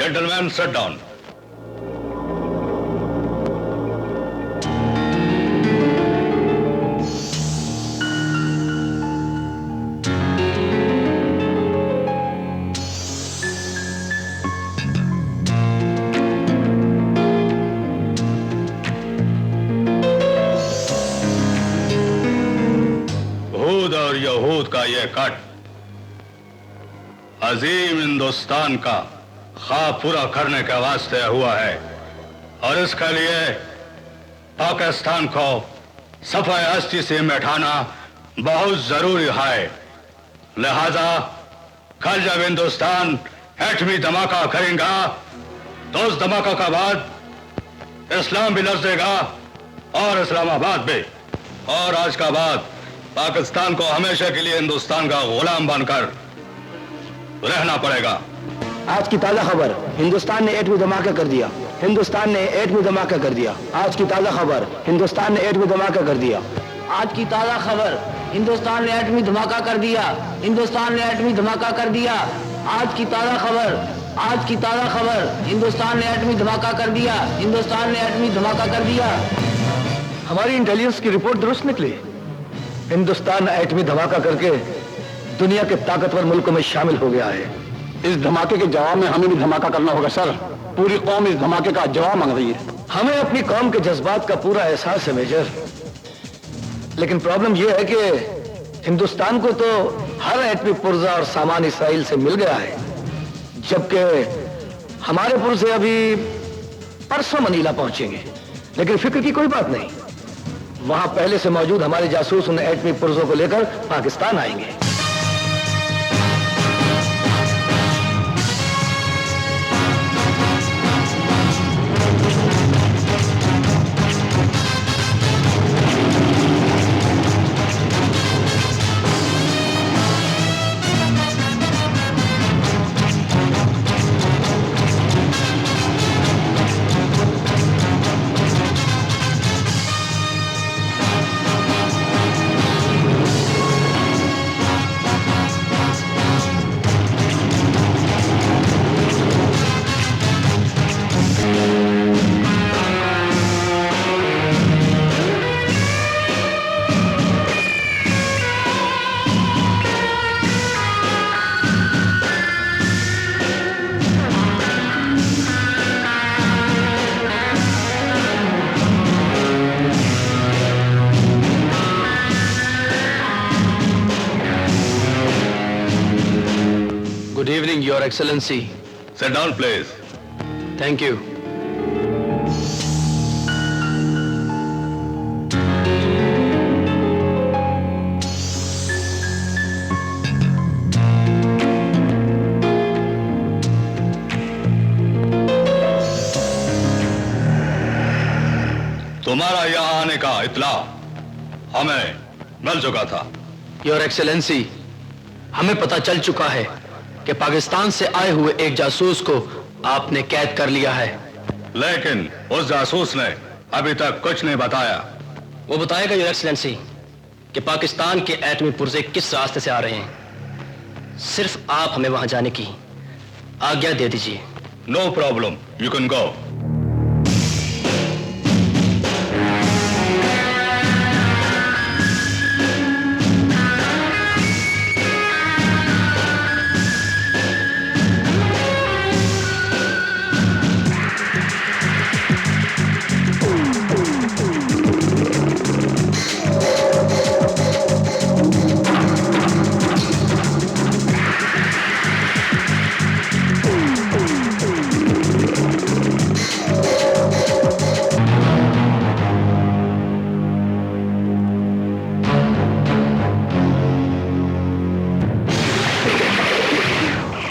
Gentlemen, sit down. हूद और यहूद का ये कट अजीम हिंदुस्तान का ख्वाब पूरा करने के वास्ते हुआ है और इसके लिए पाकिस्तान को सफाई हस्ती से मिटाना बहुत जरूरी है। लिहाजा कल जब हिंदुस्तान एटमी धमाका करेगा तो उस धमाका का बाद इस्लाम भी लर्जेगा और इस्लामाबाद भी, और आज का बाद पाकिस्तान को हमेशा के लिए हिंदुस्तान का गुलाम बनकर रहना पड़ेगा। आज की ताजा खबर, हिंदुस्तान ने एटमी धमाका कर दिया। हिंदुस्तान ने एटमी धमाका कर दिया। आज की ताजा खबर, हिंदुस्तान ने एटमी धमाका कर दिया। आज की ताजा खबर, हिंदुस्तान ने एटमी धमाका कर दिया। हिंदुस्तान ने एटमी धमाका कर दिया। आज की ताजा खबर, आज की ताजा खबर, हिंदुस्तान ने एटमी धमाका कर दिया। हिंदुस्तान ने एटमी धमाका कर दिया। हमारी इंटेलिजेंस की रिपोर्ट दुरुस्त निकली। हिंदुस्तान एटमी धमाका करके दुनिया के ताकतवर मुल्कों में शामिल हो गया है। इस धमाके के जवाब में हमें भी धमाका करना होगा सर। पूरी कौम इस धमाके का जवाब मांग रही है। हमें अपनी कौम के जज्बात का पूरा एहसास है मेजर, लेकिन प्रॉब्लम यह है कि हिंदुस्तान को तो हर एटमी पुर्जा और सामान इसराइल से मिल गया है, जबकि हमारे पुर्जे अभी परसों मनीला पहुंचेंगे। लेकिन फिक्र की कोई बात नहीं, वहां पहले से मौजूद हमारे जासूस उन एटमी पुर्जों को लेकर पाकिस्तान आएंगे। Good evening, Your Excellency. Sit down, please. Thank you. तुम्हारा यहाँ आने का इत्ला हमें मिल चुका था। योर एक्सेलेंसी, हमें पता चल चुका है कि पाकिस्तान से आए हुए एक जासूस को आपने कैद कर लिया है। लेकिन उस जासूस ने अभी तक कुछ नहीं बताया। वो बताएगा योर एक्सेलेंसी कि पाकिस्तान के एटमी पुर्जे किस रास्ते से आ रहे हैं। सिर्फ आप हमें वहां जाने की आज्ञा दे दीजिए। No problem, you can go.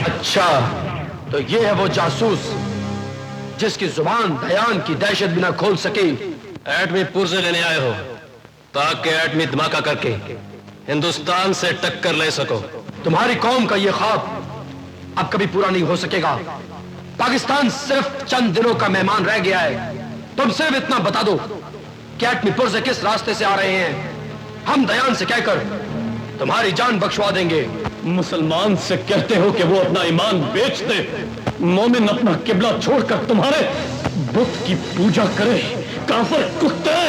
अच्छा, तो ये है वो जासूस जिसकी जुबान दयान की दहशत बिना खोल सकी। एटमी पुर्जे लेने आए हो ताकि एटमी धमाका करके हिंदुस्तान से टक्कर ले सको। तुम्हारी कौम का ये ख्वाब अब कभी पूरा नहीं हो सकेगा। पाकिस्तान सिर्फ चंद दिनों का मेहमान रह गया है। तुम सिर्फ इतना बता दो कि एटमी पुर्जे किस रास्ते से आ रहे हैं। हम दयान से कहकर तुम्हारी जान बख्शवा देंगे। मुसलमान से कहते हो कि वो अपना ईमान बेच दे, मोमिन अपना किबला छोड़कर तुम्हारे बुत की पूजा करे। काफिर कुत्ते,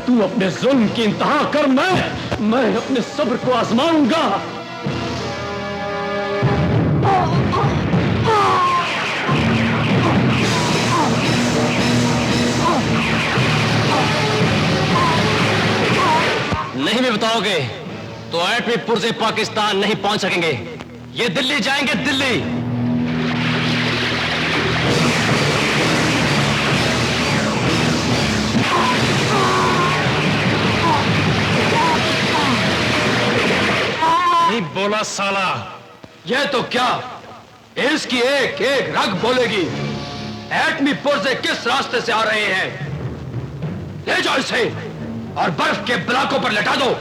तू अपने जुल्म की इंतहा कर, मैं अपने सब्र को आजमाऊंगा। नहीं भी बताओगे तो एटमी पुर्जे पाकिस्तान नहीं पहुंच सकेंगे। ये दिल्ली जाएंगे, दिल्ली। नहीं बोला साला। यह तो क्या, इसकी एक एक रग बोलेगी। एटमी पुर्जे किस रास्ते से आ रहे हैं? ले जाओ इसे और बर्फ के ब्लॉकों पर लटा दो।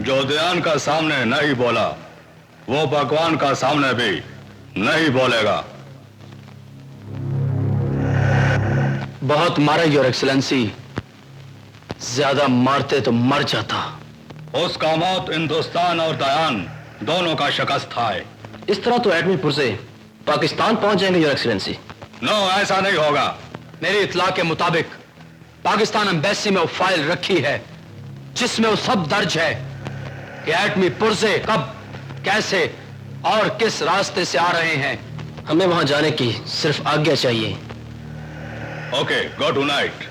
जो दयान का सामने नहीं बोला वो भगवान का सामने भी नहीं बोलेगा। बहुत मारा योर एक्सीलेंसी, ज्यादा मारते तो मर जाता। उसका मौत हिंदुस्तान और दयान दोनों का शिकस्त है। इस तरह तो एटमी पुर्जे पाकिस्तान पहुंच जाएंगे योर एक्सीलेंसी। नो, ऐसा नहीं होगा। मेरी इत्तला के मुताबिक पाकिस्तान एम्बेसी में वो फाइल रखी है जिसमें वो सब दर्ज है कि एटमी पुर्जे कब, कैसे और किस रास्ते से आ रहे हैं। हमें वहां जाने की सिर्फ आज्ञा चाहिए। Okay, go tonight.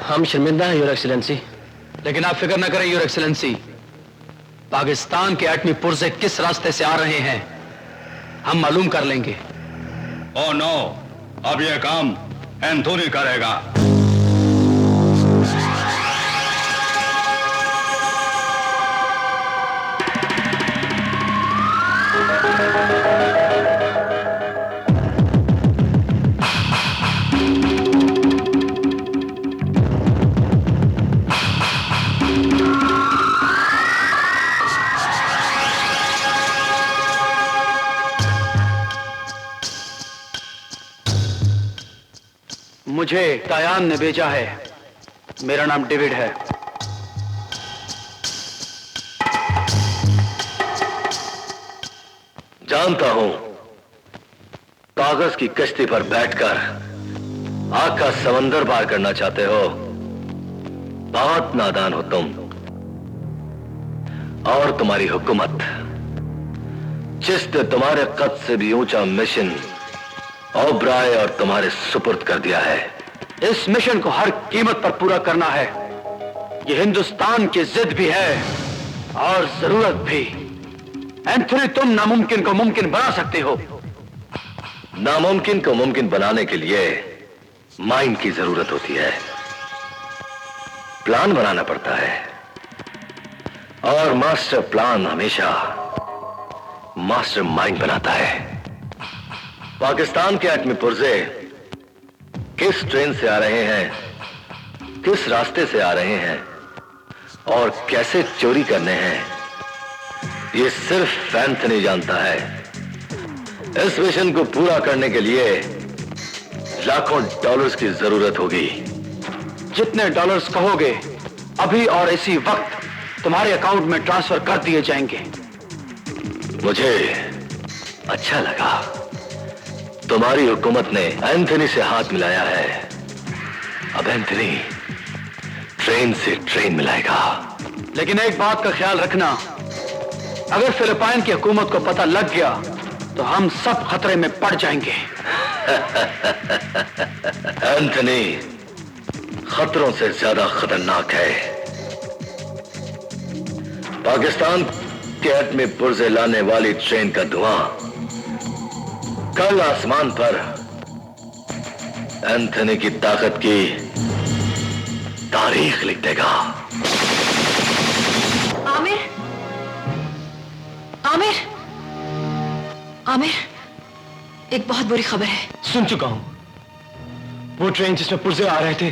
हम शर्मिंदा हैं योर एक्सीलेंसी। लेकिन आप फिक्र न करें योर एक्सेलेंसी, पाकिस्तान के एटमी पुर्जे किस रास्ते से आ रहे हैं हम मालूम कर लेंगे। ओ नो, अब यह काम एंथोनी करेगा। मुझे दायान ने भेजा है। मेरा नाम डेविड है। जानता हूं, कागज की कश्ती पर बैठकर आग का समंदर पार करना चाहते हो। बहुत नादान हो तुम और तुम्हारी हुकूमत, जिसने तुम्हारे कद से भी ऊंचा मिशन ओबराय और तुम्हारे सुपुर्द कर दिया है। इस मिशन को हर कीमत पर पूरा करना है। ये हिंदुस्तान की जिद भी है और जरूरत भी। एंथनी, तुम नामुमकिन को मुमकिन बना सकते हो। नामुमकिन को मुमकिन बनाने के लिए माइंड की जरूरत होती है, प्लान बनाना पड़ता है, और मास्टर प्लान हमेशा मास्टर माइंड बनाता है। पाकिस्तान के एटमी पुर्जे किस ट्रेन से आ रहे हैं, किस रास्ते से आ रहे हैं और कैसे चोरी करने हैं, ये सिर्फ एंथनी जानता है। इस मिशन को पूरा करने के लिए लाखों डॉलर्स की जरूरत होगी। जितने डॉलर्स कहोगे अभी और इसी वक्त तुम्हारे अकाउंट में ट्रांसफर कर दिए जाएंगे। मुझे अच्छा लगा, तुम्हारी हुकूमत ने एंथनी से हाथ मिलाया है। अब एंथनी ट्रेन से ट्रेन मिलाएगा। लेकिन एक बात का ख्याल रखना, अगर फिलिपाइन की हुकूमत को पता लग गया तो हम सब खतरे में पड़ जाएंगे। एंथनी खतरों से ज्यादा खतरनाक है। पाकिस्तान के एटमी पुर्जे लाने वाली ट्रेन का धुआं कल आसमान पर एंथनी की ताकत की तारीख लिख देगा। आमिर, आमिर, आमिर, एक बहुत बुरी खबर है। सुन चुका हूं। वो ट्रेन जिसमें पुर्जे आ रहे थे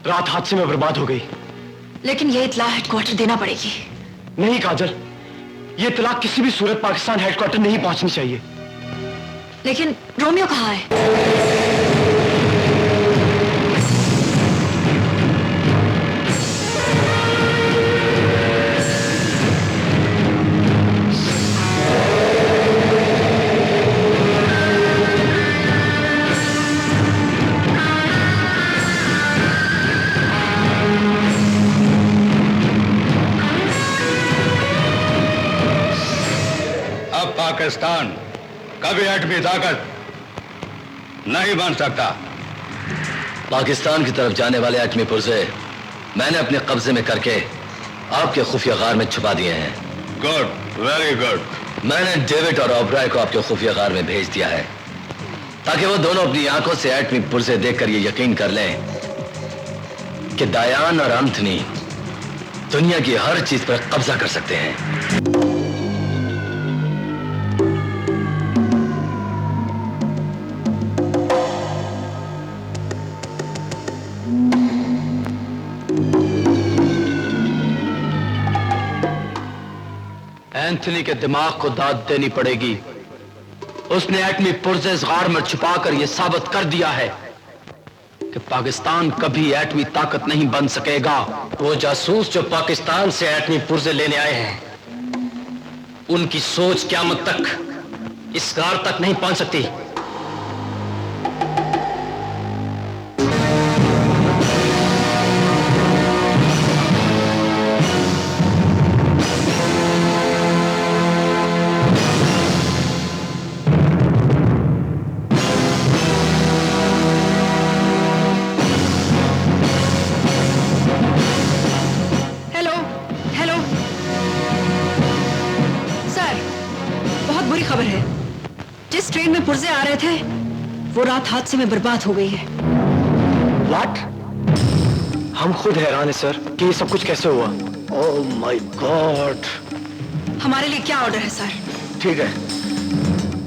रात हादसे में बर्बाद हो गई। लेकिन यह इत्तला हेडक्वार्टर देना पड़ेगी। नहीं काजल, ये इत्तला किसी भी सूरत पाकिस्तान हेडक्वार्टर नहीं पहुंचनी चाहिए। लेकिन रोमियो कहाँ है? अब पाकिस्तान कभी एटमी ताकत नहीं बन सकता। पाकिस्तान की तरफ जाने वाले एटमी पुर्जे मैंने अपने कब्जे में करके आपके खुफिया गार में छुपा दिए हैं। Good, very good. मैंने डेविड और ओबराय को आपके खुफिया गार में भेज दिया है ताकि वो दोनों अपनी आंखों से एटमी पुर्जे देखकर ये यकीन कर लें कि दायान और एंथनी दुनिया की हर चीज पर कब्जा कर सकते हैं। एंथनी के दिमाग को दाद देनी पड़ेगी। उसने एटमी पुर्जे इस गार में छुपाकर यह साबित कर दिया है कि पाकिस्तान कभी एटमी ताकत नहीं बन सकेगा। वो जासूस जो पाकिस्तान से एटमी पुर्जे लेने आए हैं, उनकी सोच क़यामत तक इस गार तक नहीं पहुंच सकती। पुर्जे आ रहे थे, वो रात हादसे में बर्बाद हो गई है। व्हाट? हम खुद हैरान हैं सर कि ये सब कुछ कैसे हुआ। Oh my God. हमारे लिए क्या ऑर्डर है सर? ठीक है,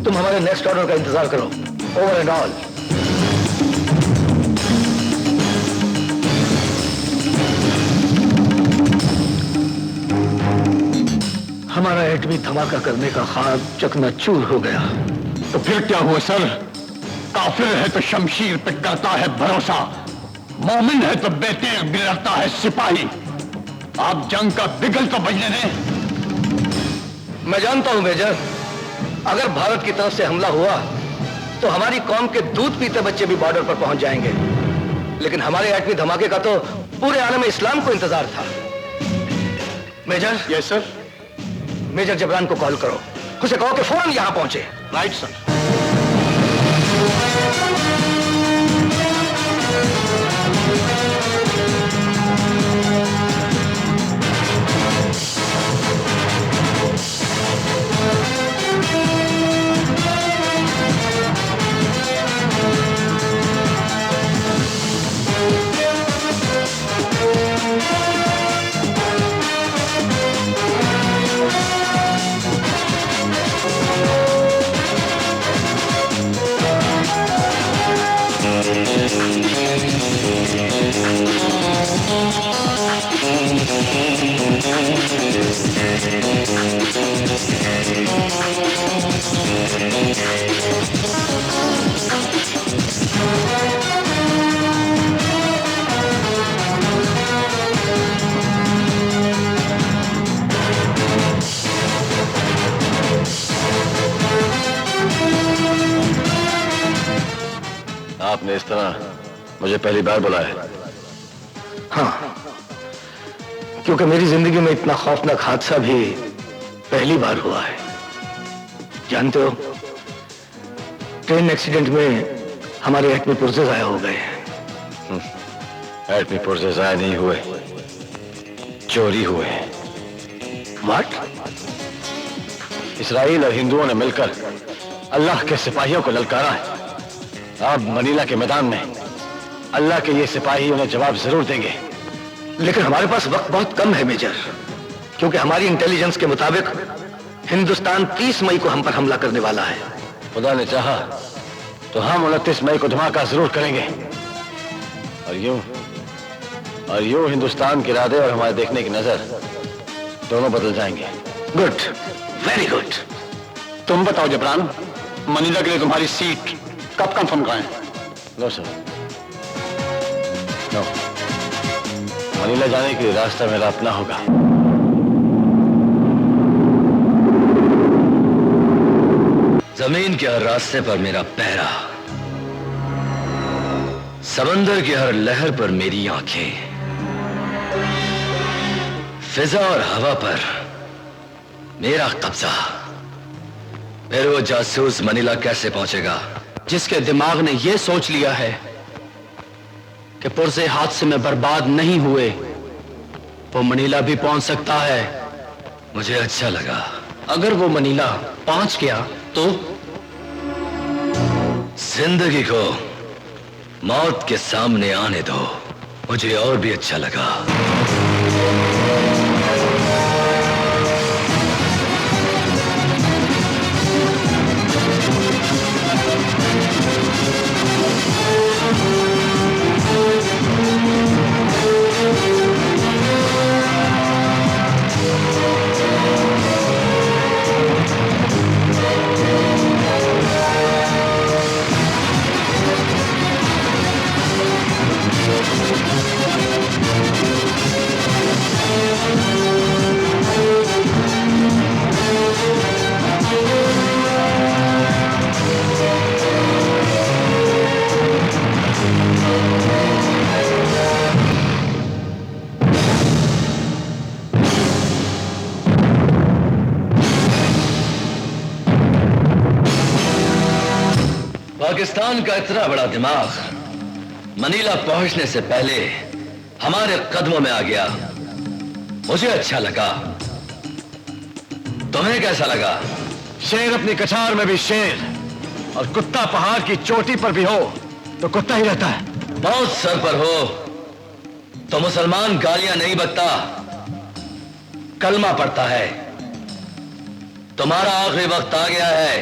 तुम हमारे नेक्स्ट ऑर्डर का इंतजार करो। Over and all. हमारा एटमी धमाका करने का ख्वाब चकनाचूर हो गया। तो फिर क्या हुआ सर? काफिर है तो शमशीर पे करता है भरोसा, मोमिन है तो बेतेग बिलरता है सिपाही। आप जंग का बिगल तो बजने दें। मैं जानता हूं मेजर, अगर भारत की तरफ से हमला हुआ तो हमारी कौम के दूध पीते बच्चे भी बॉर्डर पर पहुंच जाएंगे, लेकिन हमारे एटमी धमाके का तो पूरे आलम इस्लाम को इंतजार था। Major. Yes sir. Major Jabran को कॉल करो, उसे कहो कि फौरन यहां पहुंचे। Right sir. आपने इस तरह मुझे पहली बार बुलाया? हाँ, क्योंकि मेरी जिंदगी में इतना खौफनाक हादसा भी पहली बार हुआ है। जानते हो, ट्रेन एक्सीडेंट में हमारे एटमी पुर्जे जाया हो गए हैं। एटमी पुर्जे जाया नहीं हुए, चोरी हुए हैं। व्हाट? इसराइल और हिंदुओं ने मिलकर अल्लाह के सिपाहियों को ललकारा है। अब मनीला के मैदान में अल्लाह के ये सिपाही उन्हें जवाब जरूर देंगे, लेकिन हमारे पास वक्त बहुत कम है मेजर, क्योंकि हमारी इंटेलिजेंस के मुताबिक हिंदुस्तान 30 मई को हम पर हमला करने वाला है। खुदा ने चाहा तो हम 29 मई को धमाका जरूर करेंगे, और यूं हिंदुस्तान के इरादे और हमारे देखने की नजर दोनों बदल जाएंगे। Good, very good. तुम बताओ जबरान, मनीला के लिए तुम्हारी सीट कब कंफर्म कराएं? No sir, no. मनीला जाने के लिए रास्ता मेरा अपना होगा। जमीन के हर रास्ते पर मेरा पहरा, समंदर की हर लहर पर मेरी आंखें, फिजा और हवा पर मेरा कब्जा। फिर वो जासूस मनीला कैसे पहुंचेगा जिसके दिमाग ने यह सोच लिया है कि पुर्जे हादसे में बर्बाद नहीं हुए, वो मनीला भी पहुंच सकता है। मुझे अच्छा लगा। अगर वो मनीला पहुंच गया तो जिंदगी को मौत के सामने आने दो। मुझे और भी अच्छा लगा। पाकिस्तान का इतना बड़ा दिमाग मनीला पहुंचने से पहले हमारे कदमों में आ गया। मुझे अच्छा लगा। तुम्हें कैसा लगा? शेर अपनी कछार में भी शेर, और कुत्ता पहाड़ की चोटी पर भी हो तो कुत्ता ही रहता है। बहुत सर पर हो तो मुसलमान गालियां नहीं बकता, कलमा पढ़ता है। तुम्हारा आखिरी वक्त आ गया है,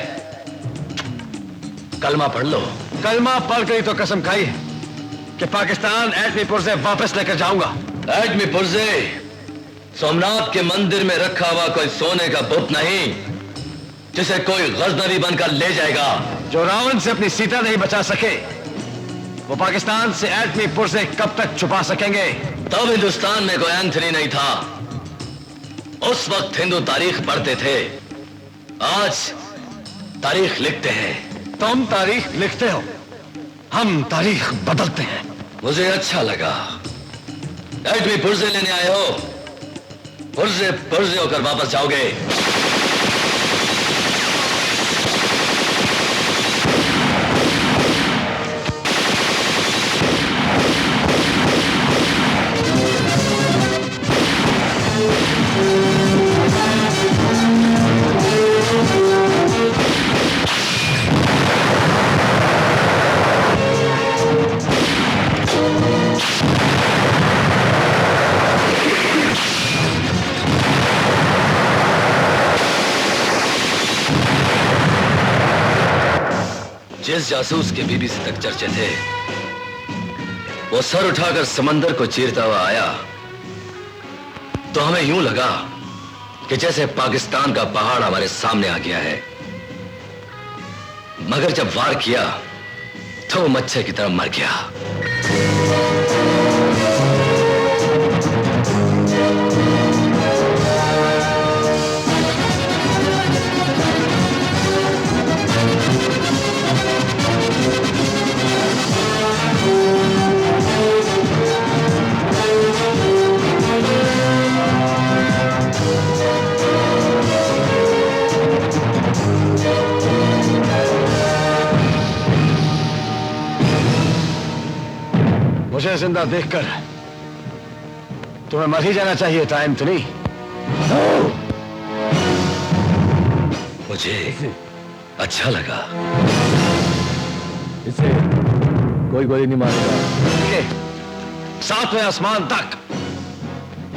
कलमा पढ़ लो। कलमा पढ़ गई तो कसम खाई कि पाकिस्तान एटमी पुर्जे वापस लेकर जाऊंगा। एटमी पुर्जे सोमनाथ के मंदिर में रखा हुआ कोई सोने का बुत नहीं जिसे कोई गजनवी बनकर ले जाएगा। जो रावण से अपनी सीता नहीं बचा सके वो पाकिस्तान से एटमी पुर्जे कब तक छुपा सकेंगे? तब हिंदुस्तान में कोई एंथनी नहीं था, उस वक्त हिंदू तारीख पढ़ते थे। आज तारीख लिखते हैं। तुम तारीख लिखते हो, हम तारीख बदलते हैं। मुझे अच्छा लगा। एटमी पुर्जे लेने आए हो, पुर्जे पुर्जे होकर वापस जाओगे। जिस जासूस के बीबीसी तक चर्चे थे वो सर उठाकर समंदर को चीरता हुआ आया तो हमें यूं लगा कि जैसे पाकिस्तान का पहाड़ हमारे सामने आ गया है, मगर जब वार किया तो वो मच्छर की तरह मर गया। मुझे जिंदा देखकर तुम्हें मर ही जाना चाहिए था एंथनी। मुझे अच्छा लगा। इसे कोई गोली नहीं मारेगा। सातवें आसमान तक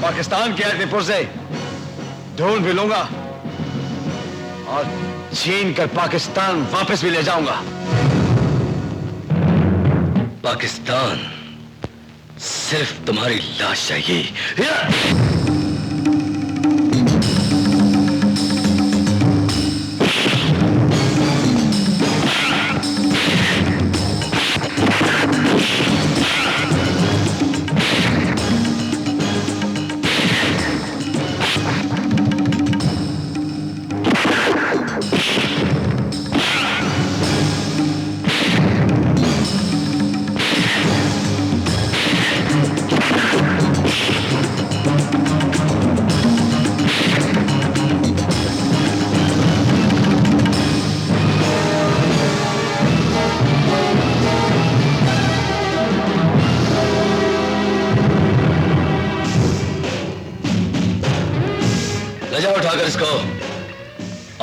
पाकिस्तान के एटमी पुर्जे ढूंढ भी लूंगा और छीन कर पाकिस्तान वापस भी ले जाऊंगा। पाकिस्तान सिर्फ तुम्हारी लाश चाहिए। ले जाओ उठाकर इसको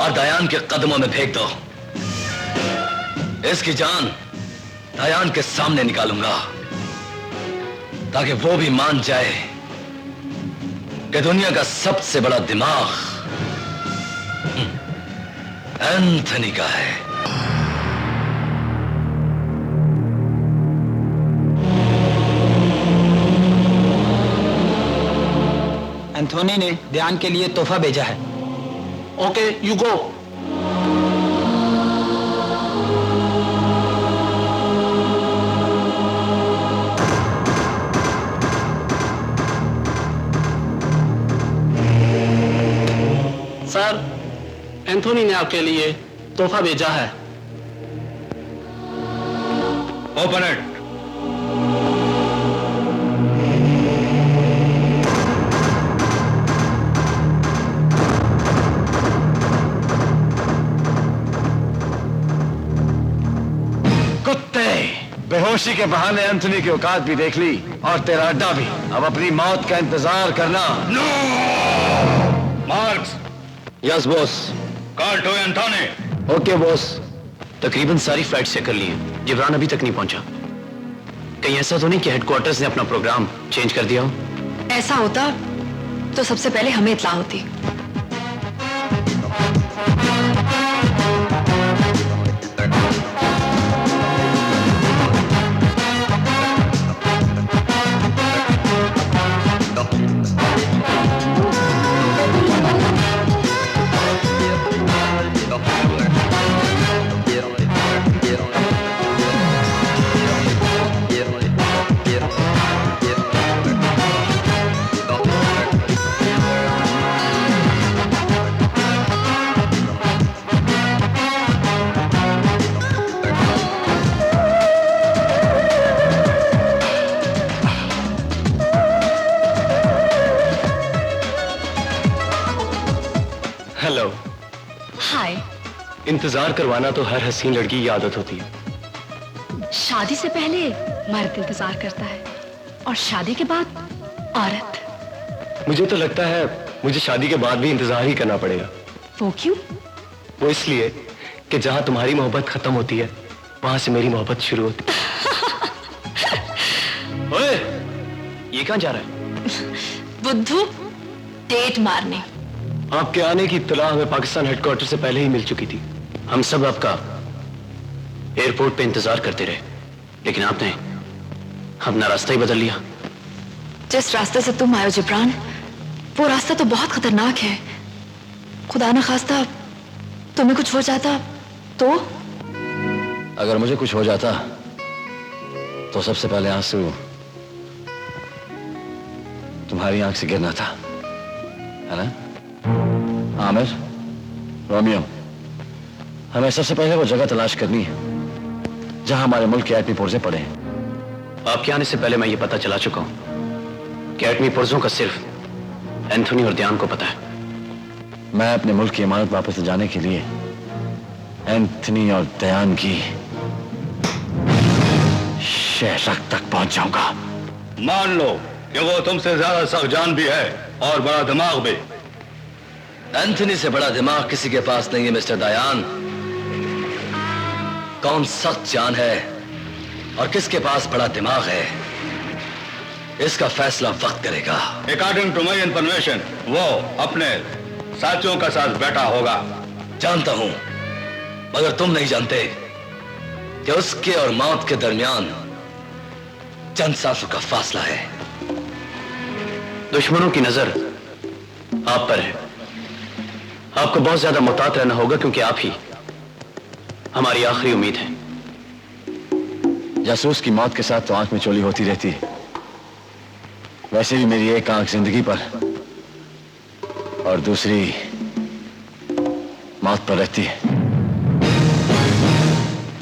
और दयान के कदमों में फेंक दो। इसकी जान दयान के सामने निकालूंगा ताकि वो भी मान जाए कि दुनिया का सबसे बड़ा दिमाग एंथनी का है। एंथोनी ने ध्यान के लिए तोहफा भेजा है। Okay, you go. Sir, Anthony ने आपके लिए तोहफा भेजा है। Open it. बेहोशी के बहाने एंथनी की औकात भी देख ली और तेरा अड्डा भी। अब अपनी मौत का इंतजार करना। No! Marks, yes boss. Call to Anthony. Okay boss. तकरीबन सारी फ्लाइट्स चेक कर ली हैं। जिब्रान अभी तक नहीं पहुंचा। कहीं ऐसा तो नहीं कि हेडक्वार्टर्स ने अपना प्रोग्राम चेंज कर दिया हो? ऐसा होता तो सबसे पहले हमें इत्ला होती। हेलो। हाय। इंतजार करवाना तो हर हसीन लड़की की आदत होती है। शादी से पहले मर्द इंतजार करता है और शादी के बाद औरत। मुझे तो लगता है मुझे शादी के बाद भी इंतजार ही करना पड़ेगा। वो क्यों? वो इसलिए कि जहां तुम्हारी मोहब्बत खत्म होती है वहां से मेरी मोहब्बत शुरू होती है। ओए, ये कहां जा रहा है? बुद्धू, डेट मारने। आपके आने की इत्तला हमें पाकिस्तान हेडक्वार्टर से पहले ही मिल चुकी थी। हम सब आपका एयरपोर्ट पे इंतजार करते रहे, लेकिन आपने अपना रास्ता ही बदल लिया। जिस रास्ते से तुम आए हो जिब्रान, वो रास्ता तो बहुत खतरनाक है। खुदा न खास्ता तुम्हें कुछ हो जाता तो? अगर मुझे कुछ हो जाता तो सबसे पहले आंसू तुम्हारी आंख से गिरना था, है ना? आमिर, रोमियो, हमें सबसे पहले वो जगह तलाश करनी है जहां हमारे मुल्क के एटमी पुर्जे पड़े हैं। आपके आने से पहले मैं ये पता चला चुका हूं कि एटमी पुर्जों का सिर्फ एंथोनी और ध्यान को पता है। मैं अपने मुल्क की इमारत वापस ले जाने के लिए एंथनी और दयान की शहरक तक पहुंच जाऊंगा। मान लो कि वो तुमसे ज्यादा सख्त जान भी है और बड़ा दिमाग भी। एंथनी से बड़ा दिमाग किसी के पास नहीं है मिस्टर दयान। कौन सख्त जान है और किसके पास बड़ा दिमाग है, इसका फैसला वक्त करेगा। अकॉर्डिंग टू माई इंफॉर्मेशन वो अपने साथियों का साथ बैठा होगा। जानता हूं, मगर तुम नहीं जानते कि उसके और मौत के दरमियान चंद सांसों का फासला है। दुश्मनों की नजर आप पर है। आपको बहुत ज्यादा मुहतात रहना होगा क्योंकि आप ही हमारी आखिरी उम्मीद है। जासूस की मौत के साथ तो आंख में चोली होती रहती है, वैसे भी मेरी एक आंख जिंदगी पर और दूसरी मौत पर रहती है।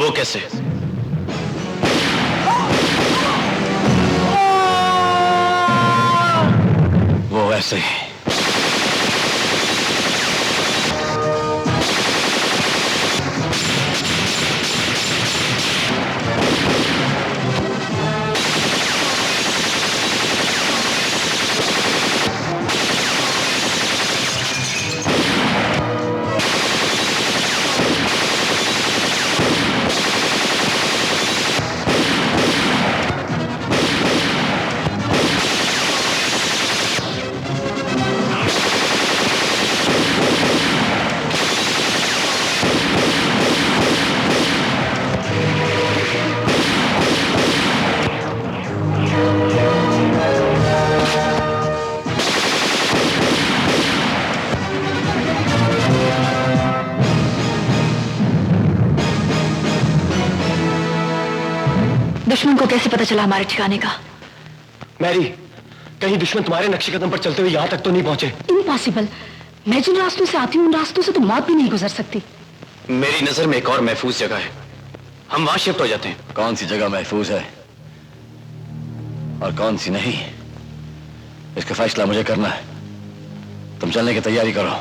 वो कैसे? वो वैसे ही। दुश्मन को कैसे पता चला हमारे ठिकाने का? मैरी, कहीं दुश्मन तुम्हारे नक्शे कदम पर चलते हुए यहां तक तो नहीं पहुंचे? इम्पॉसिबल। मैं जिन रास्तों से आती हूँ उन रास्तों से तो मौत भी नहीं गुजर सकती। मेरी नजर में एक और महफूज जगह है, हम वहां शिफ्ट हो जाते हैं। कौन सी जगह महफूज है और कौन सी नहीं, इसका फैसला मुझे करना है। तुम चलने की तैयारी करो।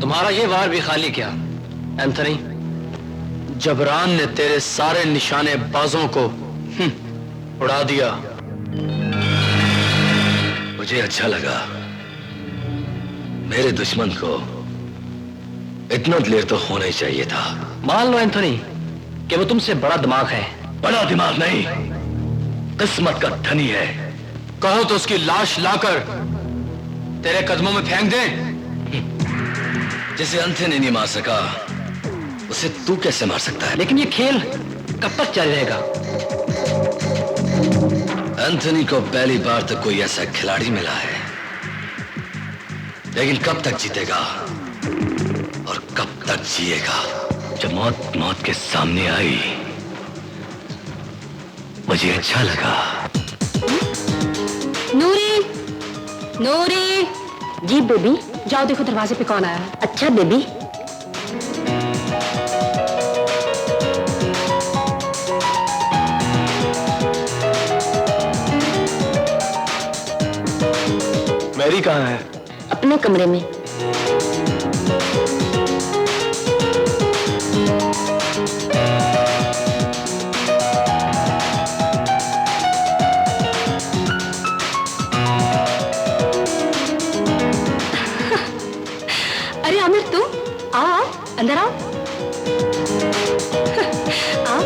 तुम्हारा ये वार भी खाली क्या, एंथनी? जबरान ने तेरे सारे निशाने बाजों को उड़ा दिया। मुझे अच्छा लगा। मेरे दुश्मन को इतना दिलेर तो होना ही चाहिए था। मान लो एंथोनी कि वो तुमसे बड़ा दिमाग है। बड़ा दिमाग नहीं, किस्मत का धनी है। कहो तो उसकी लाश लाकर तेरे कदमों में फेंक दें। जिसे एंथोनी नहीं मार सका उसे तू कैसे मार सकता है? लेकिन ये खेल कब तक जारी रहेगा? एंथोनी को पहली बार तक कोई ऐसा खिलाड़ी मिला है, लेकिन कब तक जीतेगा और कब तक जिएगा? जब मौत मौत के सामने आई मुझे अच्छा लगा। नूरी, नूरी। जी बेबी। जाओ देखो दरवाजे पे कौन आया है। अच्छा बेबी। मैरी कहाँ है? अपने कमरे में। अरे आमिर तुम आओ, अंदर आओ। आओ,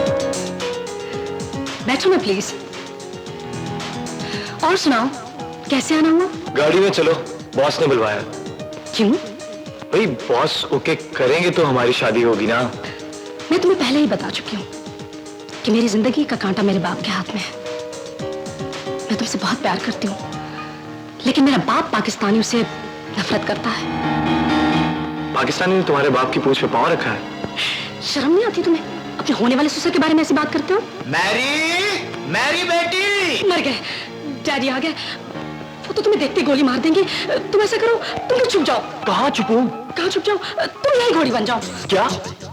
बैठो ना प्लीज। और सुनाओ, कैसे आना हुआ? गाड़ी में चलो, बॉस ने बुलवाया। क्यों? भाई बॉस ओके करेंगे तो हमारी शादी होगी ना। मैं तुम्हें पहले ही बता चुकी हूँ कि मेरी जिंदगी का कांटा मेरे बाप के हाथ में है। मैं तुमसे बहुत प्यार करती हूँ, लेकिन मेरा बाप पाकिस्तानियों से नफरत करता है। पाकिस्तानी ने तुम्हारे बाप की पूंछ पे पांव रखा है। शर्म नहीं आती तुम्हें? अपने होने वाले ससुर के बारे में ऐसी बात करते हो? मैरी, मैरी बेटी। मर गए, डैडी आ गए। वो तो तुम्हें देखते गोली मार देंगे। तुम ऐसा करो, तुम तो छुप जाओ। कहाँ छुपूं? कहाँ छुप जाओ? तुम यही घोड़ी बन जाओ। क्या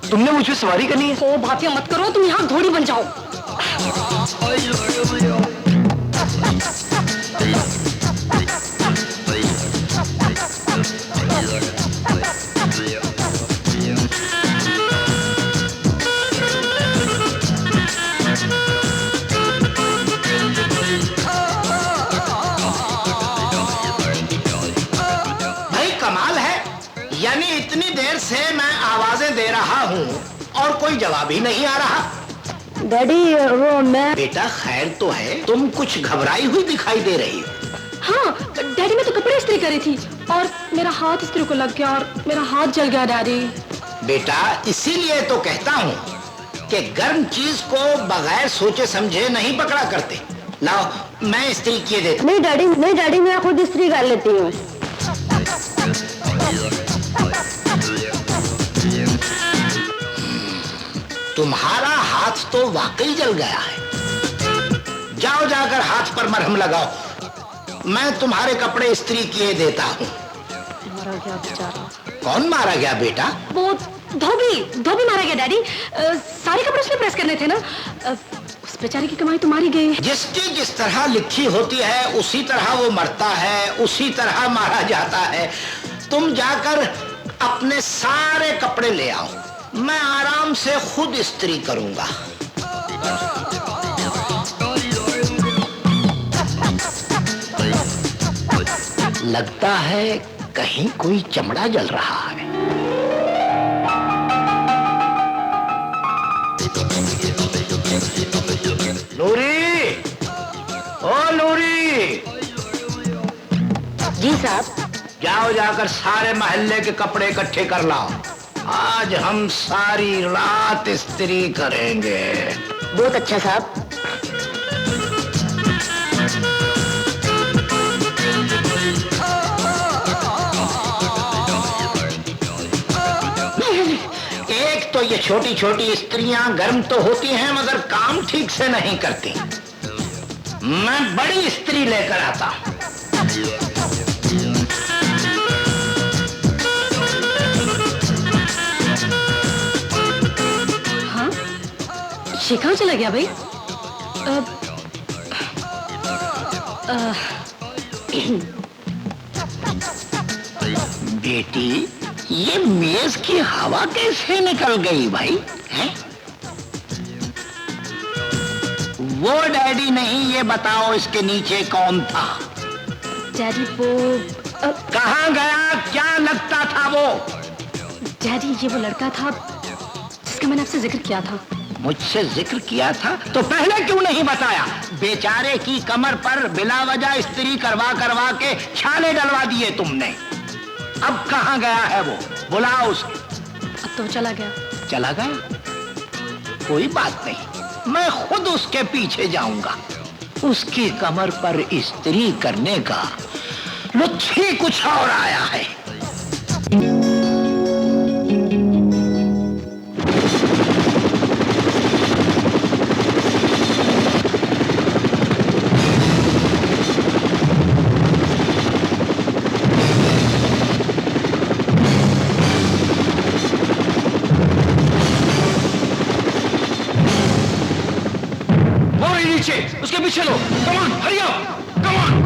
तुमने मुझ पे सवारी करनी है? ओ भातिया मत करो, तुम यहाँ घोड़ी बन जाओ। यानी इतनी देर से मैं आवाजें दे रहा हूँ और कोई जवाब ही नहीं आ रहा। डैडी वो मैं। बेटा खैर तो है, तुम कुछ घबराई हुई दिखाई दे रही हो। हाँ डैडी, मैं तो कपड़े इस्त्री करी थी और मेरा हाथ इस्त्री को लग गया और मेरा हाथ जल गया डैडी। बेटा इसीलिए तो कहता हूँ कि गर्म चीज को बगैर सोचे समझे नहीं पकड़ा करते। लाओ मैं इस्त्री किए देता। नहीं डैडी, नहीं डैडी, मैं खुद इस्त्री कर लेती हूँ। तुम्हारा हाथ तो वाकई जल गया है। जाओ जाकर हाथ पर मरहम लगाओ, मैं तुम्हारे कपड़े इस्त्री किए देता हूँ। मारा गया बेचारा। कौन मारा गया बेटा? वो धोबी मारा गया डैडी। सारे कपड़े उसने प्रेस करने थे ना। उस बेचारे की कमाई तो मारी गई। जिसकी जिस तरह लिखी होती है उसी तरह वो मरता है, उसी तरह मारा जाता है। तुम जाकर अपने सारे कपड़े ले आओ, मैं आराम से खुद इस्त्री करूंगा। लगता है कहीं कोई चमड़ा जल रहा है। नूरी, ओ नूरी। जी साहब। जाओ जाकर सारे मोहल्ले के कपड़े इकट्ठे कर लाओ, आज हम सारी रात इस्त्री करेंगे। बहुत अच्छा साहब। एक तो ये छोटी छोटी स्त्रियां गर्म तो होती हैं मगर काम ठीक से नहीं करती। मैं बड़ी स्त्री लेकर आता हूं। हाँ, ये कहाँ चला गया भाई? बेटी, ये मेज की हवा कैसे निकल गई भाई? हैं? वो डैडी नहीं, ये बताओ इसके नीचे कौन था? डैडी वो कहाँ गया? क्या लगता था वो? डैडी ये वो लड़का था जिसका मैंने आपसे जिक्र किया था। मुझसे जिक्र किया था तो पहले क्यों नहीं बताया? बेचारे की कमर पर बिला वजह इस्त्री करवा करवा के छाले डलवा दिए तुमने। अब कहाँ गया है वो? बुलाओ उसे। अब तो चला गया। चला गया? कोई बात नहीं, मैं खुद उसके पीछे जाऊंगा। उसकी कमर पर इस्त्री करने का लुत्फ ही कुछ और आया है। उसके पीछे लो। Come on, hurry up, come on.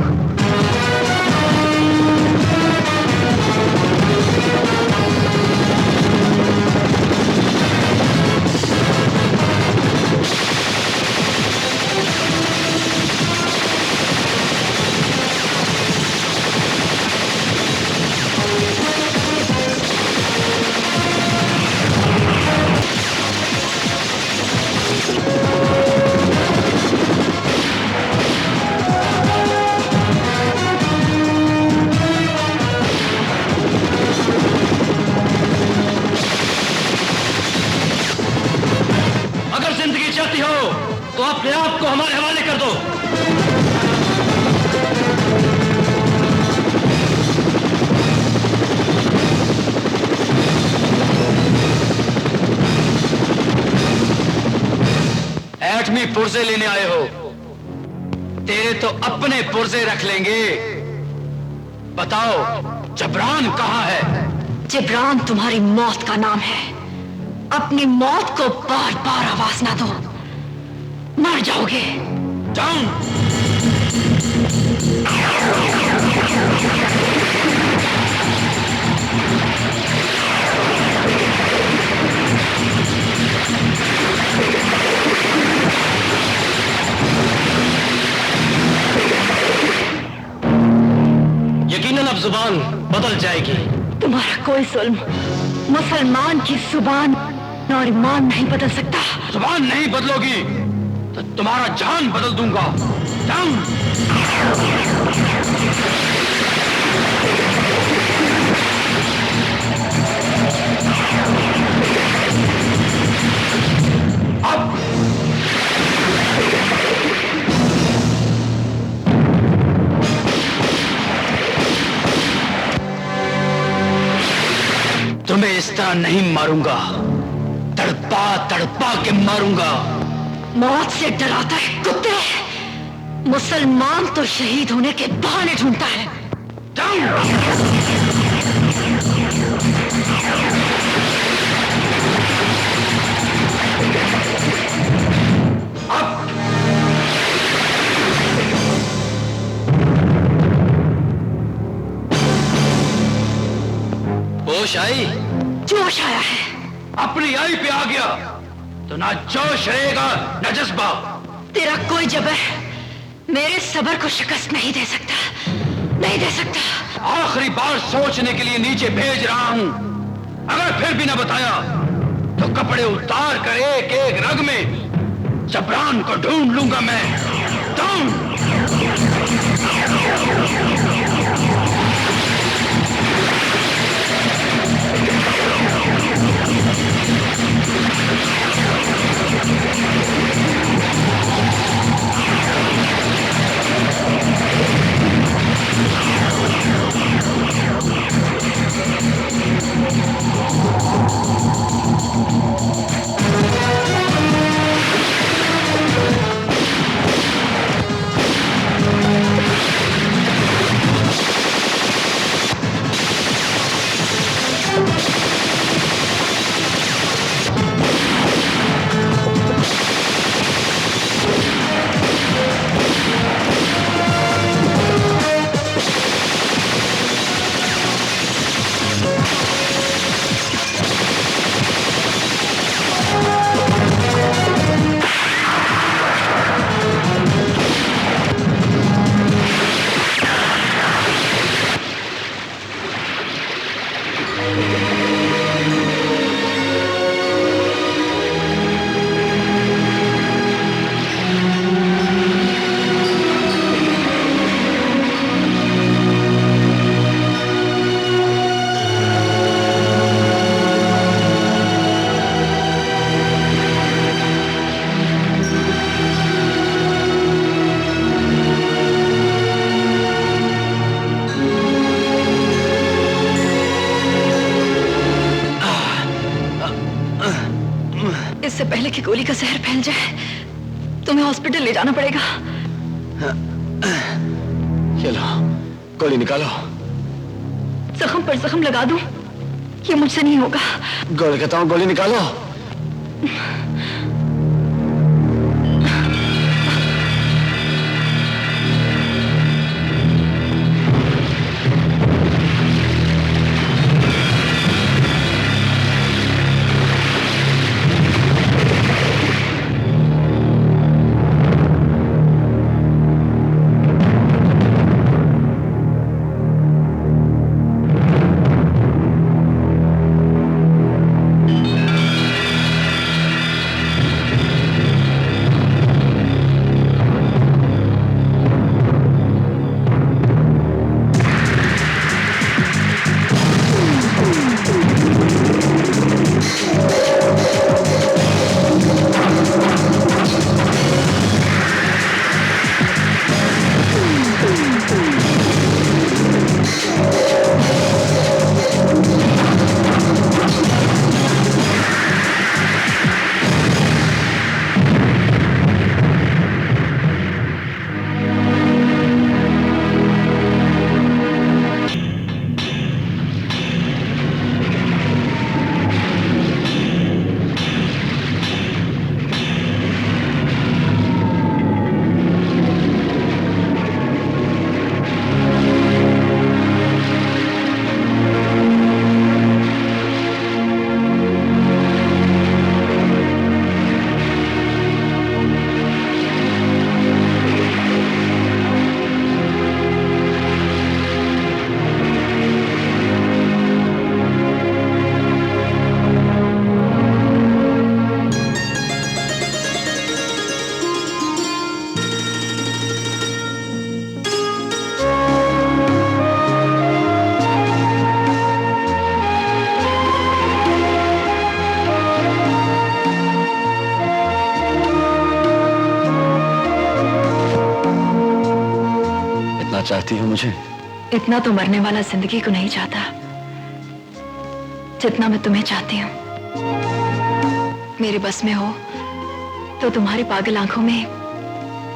तो अपने आप को हमारे हवाले कर दो। एटमी पुर्जे लेने आए हो, तेरे तो अपने पुर्जे रख लेंगे। बताओ जबरान कहाँ है? जबरान तुम्हारी मौत का नाम है। अपनी मौत को बार बार आवाज ना दो, मर जाओगे। डाउन। यकीनन अब जुबान बदल जाएगी। तुम्हारा कोई जुल्म मुसलमान की जुबान और ईमान नहीं बदल सकता। जुबान नहीं बदलोगी तो तुम्हारा जान बदल दूंगा। डाउन। अब तुम्हें इस तरह नहीं मारूंगा, तड़पा तड़पा के मारूंगा। मौत से डराता है कुत्ते। मुसलमान तो शहीद होने के बहाने ढूंढता है। होश आई? जोश आया है। अपनी आई पे आ गया तो ना जोश रहेगा ना जज्बा। तेरा कोई जबर मेरे सबर को शिकस्त नहीं दे सकता, नहीं दे सकता। आखिरी बार सोचने के लिए नीचे भेज रहा हूं। अगर फिर भी ना बताया तो कपड़े उतार कर एक एक रग में जबरान को ढूंढ लूंगा मैं। ढूंढ। गोली का जहर फैल जाए, तुम्हें हॉस्पिटल ले जाना पड़ेगा। ये लो, गोली निकालो। जख्म पर जख्म लगा दूं, ये मुझसे नहीं होगा। गोली कहता हूँ, गोली निकालो। चाहती हो मुझे? इतना तो मरने वाला जिंदगी को नहीं चाहता जितना मैं तुम्हें चाहती हूँ। मेरे बस में हो तो तुम्हारी पागल आंखों में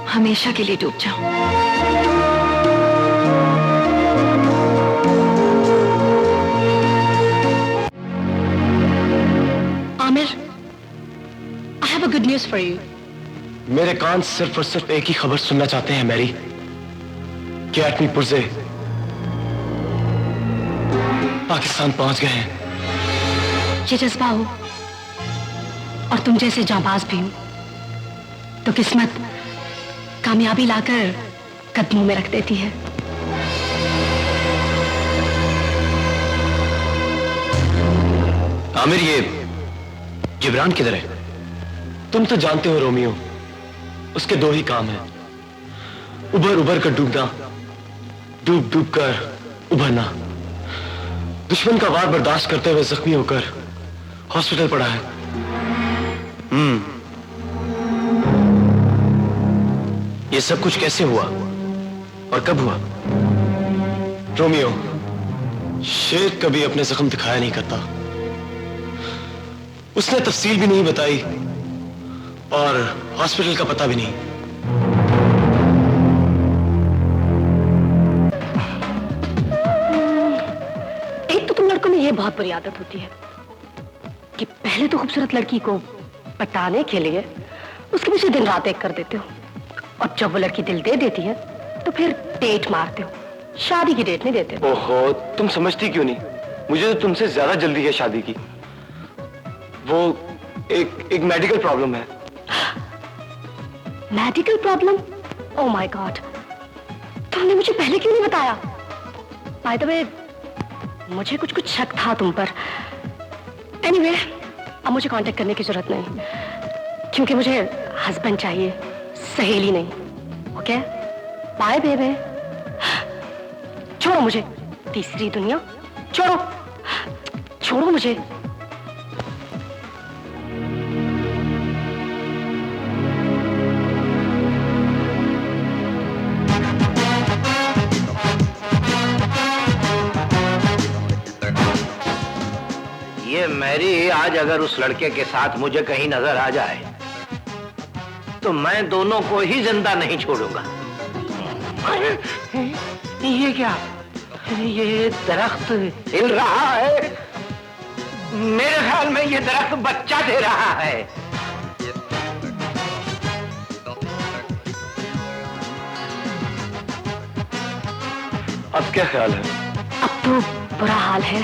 हमेशा के लिए डूब जाऊं। Aamir, I have a good news for you. मेरे कान सिर्फ और सिर्फ एक ही खबर सुनना चाहते हैं मैरी, कि एटमी पुर्जे पाकिस्तान पहुंच गए हैं। ये जज्बा हो और तुम जैसे जांबाज भी हो तो किस्मत कामयाबी लाकर कदमों में रख देती है। आमिर, ये जिब्रान किधर है? तुम तो जानते हो रोमियो, उसके दो ही काम हैं, उबर उबर कर डूबना, डूब डूब कर उभरना। दुश्मन का वार बर्दाश्त करते हुए जख्मी होकर हॉस्पिटल पड़ा है। ये सब कुछ कैसे हुआ और कब हुआ? रोमियो, शेर कभी अपने जख्म दिखाया नहीं करता। उसने तफसील भी नहीं बताई और हॉस्पिटल का पता भी नहीं। एक तो तुम लड़कों में यह बहुत बुरी आदत होती है कि पहले तो खूबसूरत लड़की को पटाने के लिए उसके पीछे दिन रात एक कर देते हो, और जब वो लड़की दिल दे देती है तो फिर डेट मारते हो, शादी की डेट नहीं देते। ओहो, तुम समझती क्यों नहीं? मुझे तो तुमसे ज्यादा जल्दी है शादी की। वो एक मेडिकल प्रॉब्लम है। Medical problem? Oh my God, तुमने मुझे पहले क्यों नहीं बताया? बाय द वे, मुझे कुछ शक था तुम पर। एनीवे, अब मुझे कांटेक्ट करने की जरूरत नहीं, क्योंकि मुझे हस्बैंड चाहिए, सहेली नहीं। ओके, बाय बेबे। छोड़ो मुझे, तीसरी दुनिया, छोड़ो छोड़ो मुझे। ये मैरी आज अगर उस लड़के के साथ मुझे कहीं नजर आ जाए तो मैं दोनों को ही जिंदा नहीं छोड़ूंगा। ये क्या? ये दरख्त हिल रहा है। मेरे ख्याल में ये दरख्त बच्चा दे रहा है। अब क्या ख्याल है? अब तो बुरा हाल है।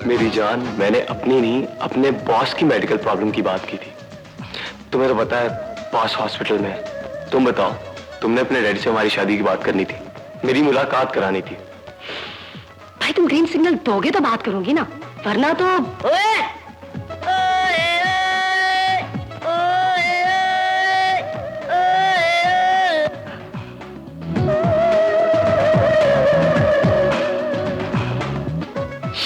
मेरी जान, मैंने अपनी नहीं अपने बॉस की मेडिकल प्रॉब्लम की बात की थी। तुम्हें तो पता है बॉस हॉस्पिटल में है। तुम बताओ, तुमने अपने डैडी से हमारी शादी की बात करनी थी, मेरी मुलाकात करानी थी। भाई तुम ग्रीन सिग्नल दोगे तो बात करूंगी ना, वरना तो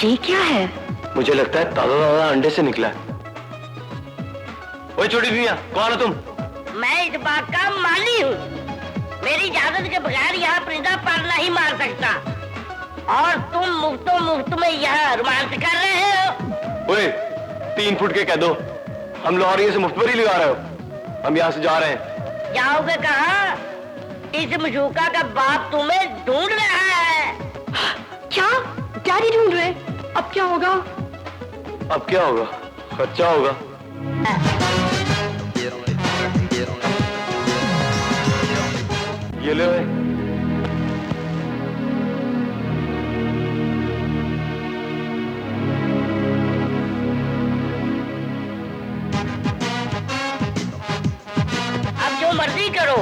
ये क्या है? मुझे लगता है ताजा ताजा अंडे से निकला है। ओए छोटी दुनिया, कौन है तुम? मैं इस बाग का माली हूँ। मेरी इजाजत के बगैर यहाँ परिंदा पर नहीं मार सकता। और तुम मुफ्त में यहाँ रोमांस कर रहे हो। ओए 3 फुट के कह दो, हम लाहौरियों से मुफ्त पर ही लगा रहे हो। हम यहाँ से जा रहे हैं। जाओगे कहाँ? इस मशूका का बाप तुम्हें ढूंढ रहा है। क्या? डैडी ढूंढ रहे? अब क्या होगा? अब क्या होगा? खर्चा होगा। ये ले। अब जो मर्जी करो,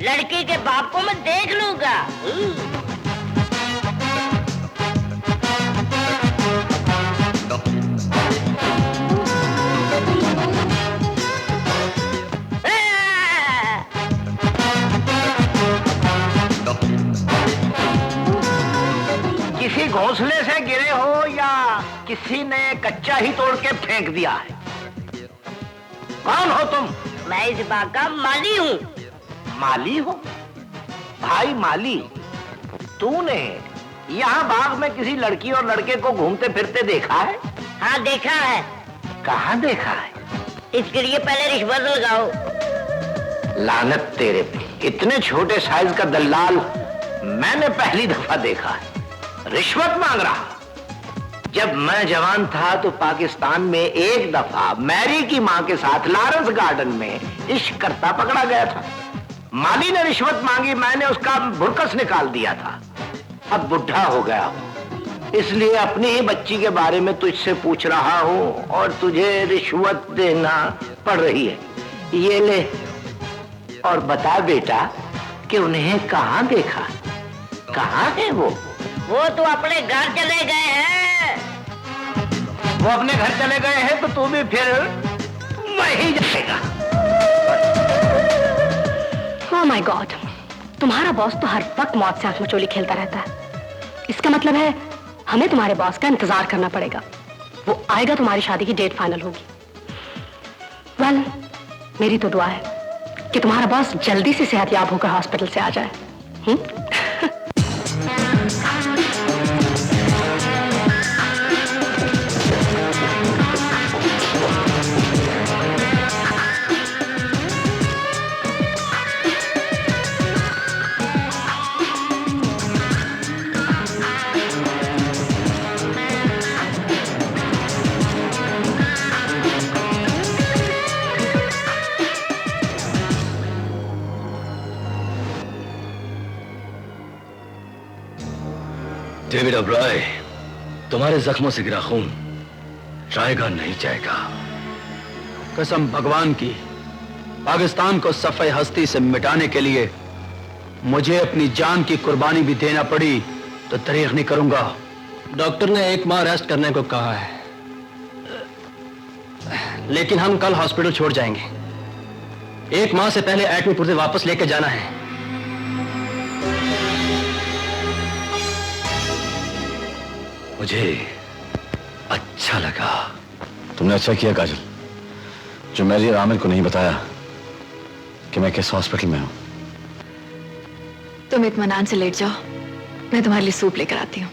लड़की के बाप को मैं देख लूंगा। किसी घोंसले से गिरे हो या किसी ने कच्चा ही तोड़ के फेंक दिया है? कौन हो तुम? मैं इस बाग का माली हूँ। माली हो? भाई माली, तूने यहाँ बाग में किसी लड़की और लड़के को घूमते फिरते देखा है? हाँ देखा है। कहाँ देखा है? इसके लिए पहले रिश्वत लगाओ। लानत तेरे पे, इतने छोटे साइज का दलाल मैंने पहली दफा देखा है। रिश्वत मांग रहा। जब मैं जवान था तो पाकिस्तान में एक दफा मैरी की मां के साथ लॉरेंस गार्डन में इश्क करता पकड़ा गया था। माली ने रिश्वत मांगी, मैंने उसका भुरकस निकाल दिया था। अब बुढ़ा हो गया हूं, इसलिए अपनी ही बच्ची के बारे में तुझसे पूछ रहा हूं और तुझे रिश्वत देना पड़ रही है। ये ले और बता बेटा कि उन्हें कहां देखा, कहां है वो? वो तो अपने घर चले गए हैं। वो अपने घर चले गए हैं तो तू भी फिर वहीं जाएगा। ओह माय गॉड, तुम्हारा बॉस तो हर वक्त मौत से आंख मचोली खेलता रहता है। इसका मतलब है हमें तुम्हारे बॉस का इंतजार करना पड़ेगा। वो आएगा, तुम्हारी शादी की डेट फाइनल होगी। वेल, मेरी तो दुआ है कि तुम्हारा बॉस जल्दी से सेहतयाब होकर हॉस्पिटल से आ जाए। डेविड ओब्राय, तुम्हारे जख्मों से गिरा खून जाएगा नहीं जाएगा। कसम भगवान की, पाकिस्तान को सफ़े हस्ती से मिटाने के लिए मुझे अपनी जान की कुर्बानी भी देना पड़ी तो दरेग नहीं करूंगा। डॉक्टर ने 1 माह रेस्ट करने को कहा है, लेकिन हम कल हॉस्पिटल छोड़ जाएंगे। 1 माह से पहले एटमी पुर्जे वापस लेके जाना है। मुझे अच्छा लगा। तुमने अच्छा किया काजल, जो मैरी और आमिर को नहीं बताया कि मैं किस हॉस्पिटल में हूं। तुम इत्मीनान से लेट जाओ, मैं तुम्हारे लिए सूप लेकर आती हूँ।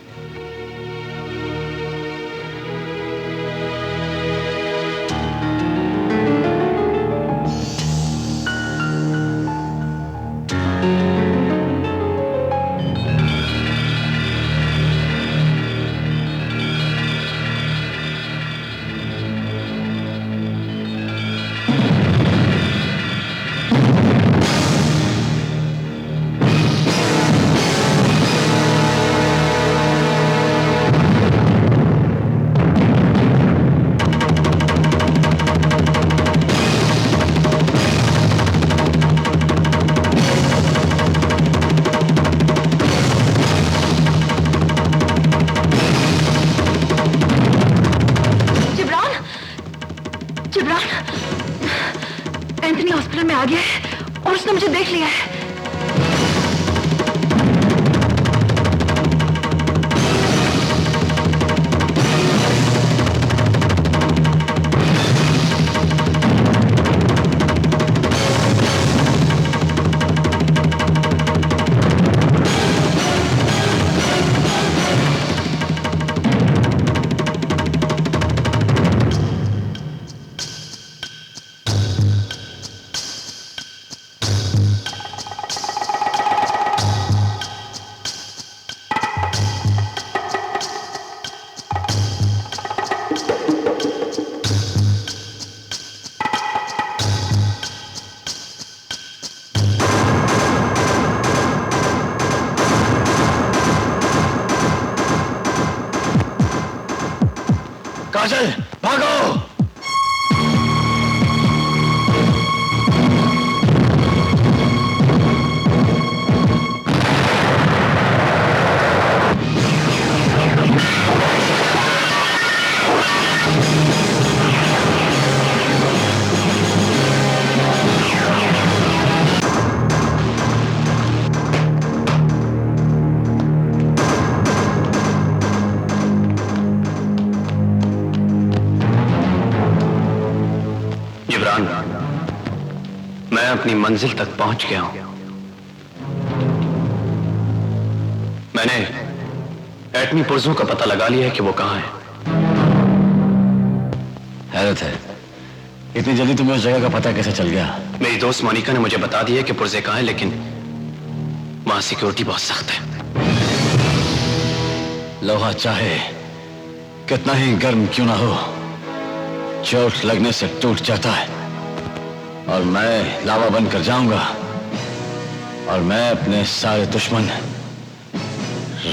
में आ गया है और उसने मुझे देख लिया है। काजल भागो। मैं अपनी मंजिल तक पहुंच गया हूं। मैंने एटमी पुर्जों का पता लगा लिया है कि वो कहां है। हैरत है, इतनी जल्दी तुम्हें उस जगह का पता कैसे चल गया? मेरी दोस्त मोनिका ने मुझे बता दिया कि पुर्जे कहां है, लेकिन वहां सिक्योरिटी बहुत सख्त है। लोहा चाहे कितना ही गर्म क्यों ना हो, चोट लगने से टूट जाता है। और मैं लावा बनकर जाऊंगा और मैं अपने सारे दुश्मन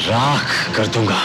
राख कर दूंगा।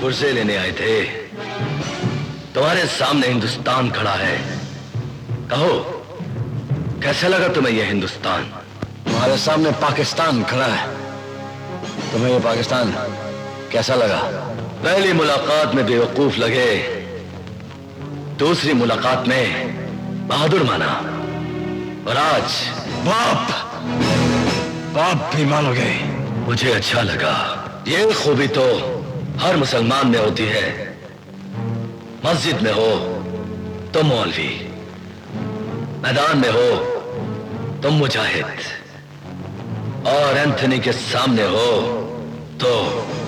पुर्जे लेने आए थे। तुम्हारे सामने हिंदुस्तान खड़ा है। कहो, कैसा लगा तुम्हें यह हिंदुस्तान? तुम्हारे सामने पाकिस्तान खड़ा है। तुम्हें यह पाकिस्तान कैसा लगा? पहली मुलाकात में बेवकूफ लगे, दूसरी मुलाकात में बहादुर माना, और आज बाप भी मानोगे। मुझे अच्छा लगा। ये खूबी तो हर मुसलमान में होती है। मस्जिद में हो तो मौलवी, मैदान में हो तो मुजाहिद, और एंथनी के सामने हो तो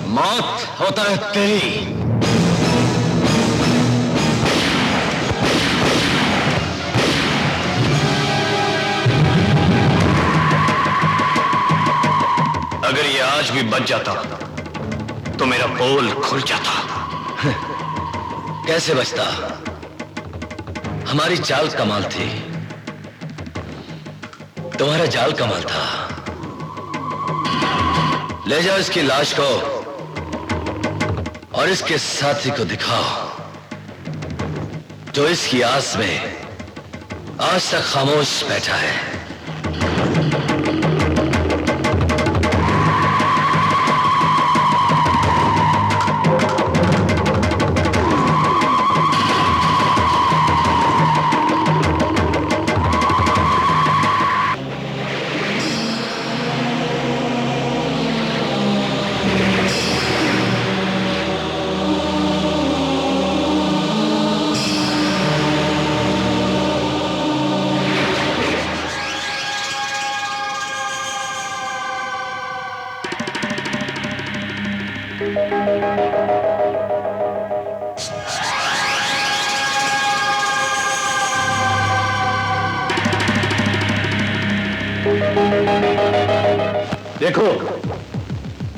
मौत होता है तेरी। अगर ये आज भी बच जाता तो मेरा पोल खुल जाता। कैसे बचता? हमारी चाल कमाल थी, तुम्हारा जाल कमाल था। ले जाओ इसकी लाश को और इसके साथी को दिखाओ जो इसकी आस में आज तक खामोश बैठा है। देखो,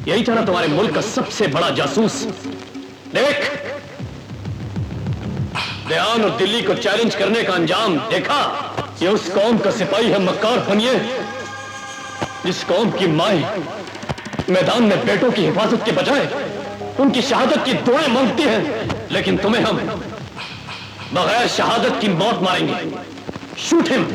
यही था ना तुम्हारे मुल्क का सबसे बड़ा जासूस। देख, देहान और दिल्ली को चैलेंज करने का अंजाम देखा। ये उस कौम का सिपाही है मक्कार फनिये, जिस कौम की माएं मैदान में बेटों की हिफाजत के बजाय उनकी शहादत की दुआएं मांगती हैं। लेकिन तुम्हें हम बगैर शहादत की मौत मारेंगे। Shoot him.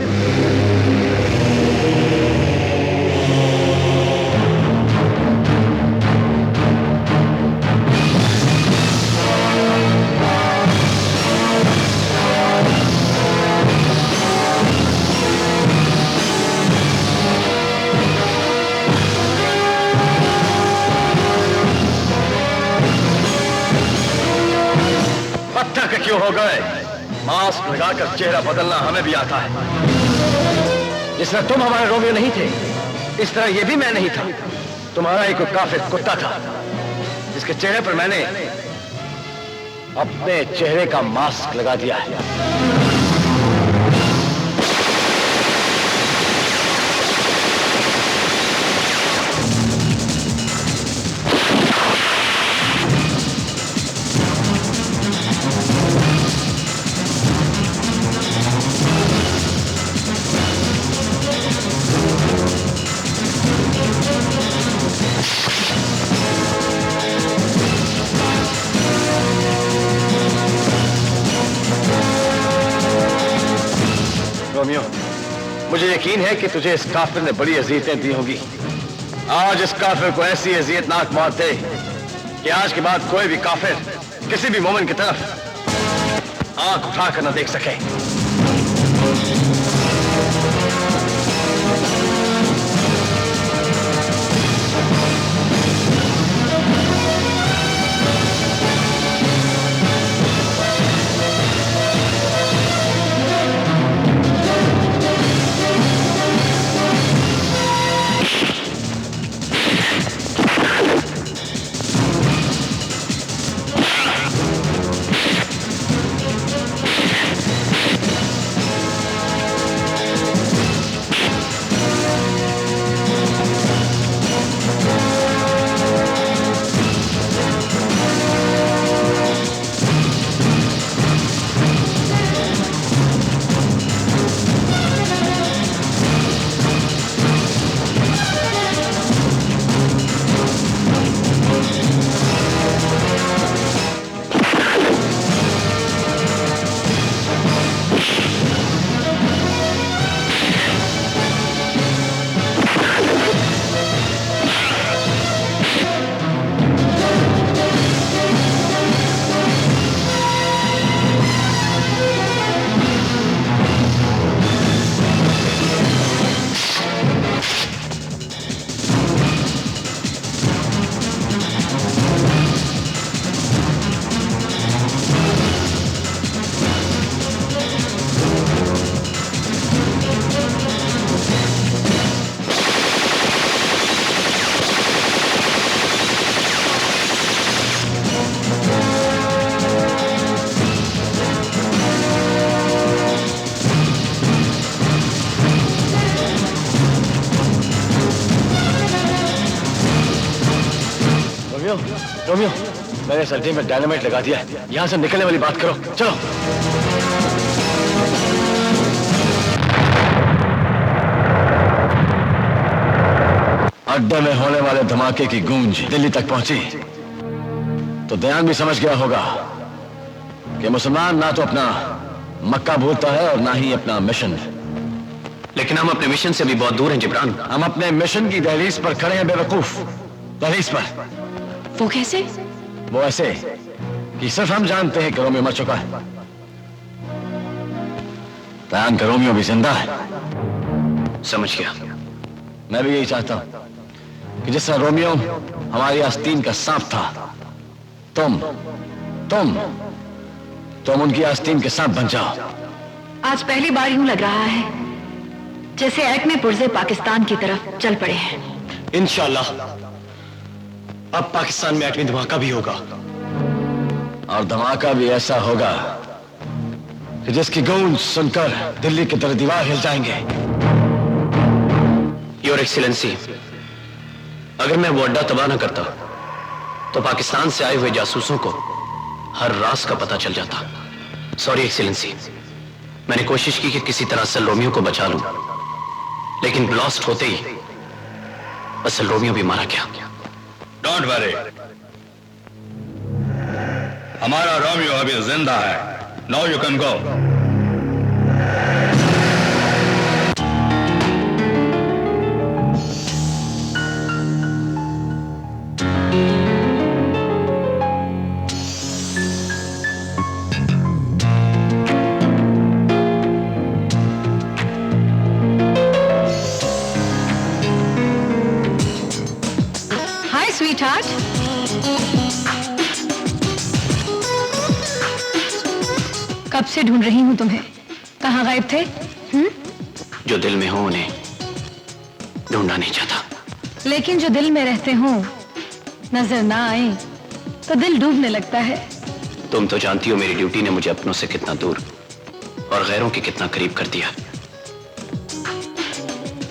क्यों हो गए? मास्क लगाकर चेहरा बदलना हमें भी आता है। जिस तरह तुम हमारे रोमियो नहीं थे, इस तरह ये भी मैं नहीं था। तुम्हारा एक काफिर कुत्ता था जिसके चेहरे पर मैंने अपने चेहरे का मास्क लगा दिया है। मुझे यकीन है कि तुझे इस काफिर ने बड़ी अज़ियतें दी होंगी। आज इस काफिर को ऐसी अज़ियतनाक मौत दे कि आज के बाद कोई भी काफिर किसी भी मोमिन की तरफ आंख उठाकर न देख सके। रोमियो, मैंने सर्दी में डायनामाइट लगा दिया है। यहां से निकलने वाली बात करो, चलो। अड्डे में होने वाले धमाके की गूंज दिल्ली तक पहुंची तो दयान भी समझ गया होगा कि मुसलमान ना तो अपना मक्का भूलता है और ना ही अपना मिशन। लेकिन हम अपने मिशन से भी बहुत दूर हैं जिब्रान। हम अपने मिशन की दहलीज पर खड़े हैं बेवकूफ, दहलीज पर। वो कैसे? वो ऐसे कि सिर्फ हम जानते हैं कि रोमियो मर चुका है। दयान का रोमियो भी जिंदा है। समझ गया। मैं भी यही चाहता हूं कि जिस तरह रोमियो हमारी आस्तीन का सांप था, तुम उनकी आस्तीन के सांप बन जाओ। आज पहली बार यूं लग रहा है जैसे एटमी पुर्जे पाकिस्तान की तरफ चल पड़े हैं। इंशाल्लाह अब पाकिस्तान में एटमी धमाका भी होगा, और धमाका भी ऐसा होगा कि जिसकी गूंज सुनकर दिल्ली की तरह दीवार हिल जाएंगे। योर एक्सीलेंसी, अगर मैं वो अड्डा तबाह न करता तो पाकिस्तान से आए हुए जासूसों को हर राज का पता चल जाता। सॉरी एक्सीलेंसी, मैंने कोशिश की कि किसी तरह असल रोमियो को बचा लूं, लेकिन ब्लास्ट होते ही असल रोमियो भी मारा गया। डोंट वरी, हमारा रोमियो अभी जिंदा है। Now you can go. Sweetheart, कब से ढूंढ रही हूं तुम्हें। कहाँ गायब थे? जो दिल में हो उन्हें ढूंढना नहीं चाहता, लेकिन जो दिल में रहते हो नजर ना आए तो दिल डूबने लगता है। तुम तो जानती हो मेरी ड्यूटी ने मुझे अपनों से कितना दूर और गैरों के कितना करीब कर दिया।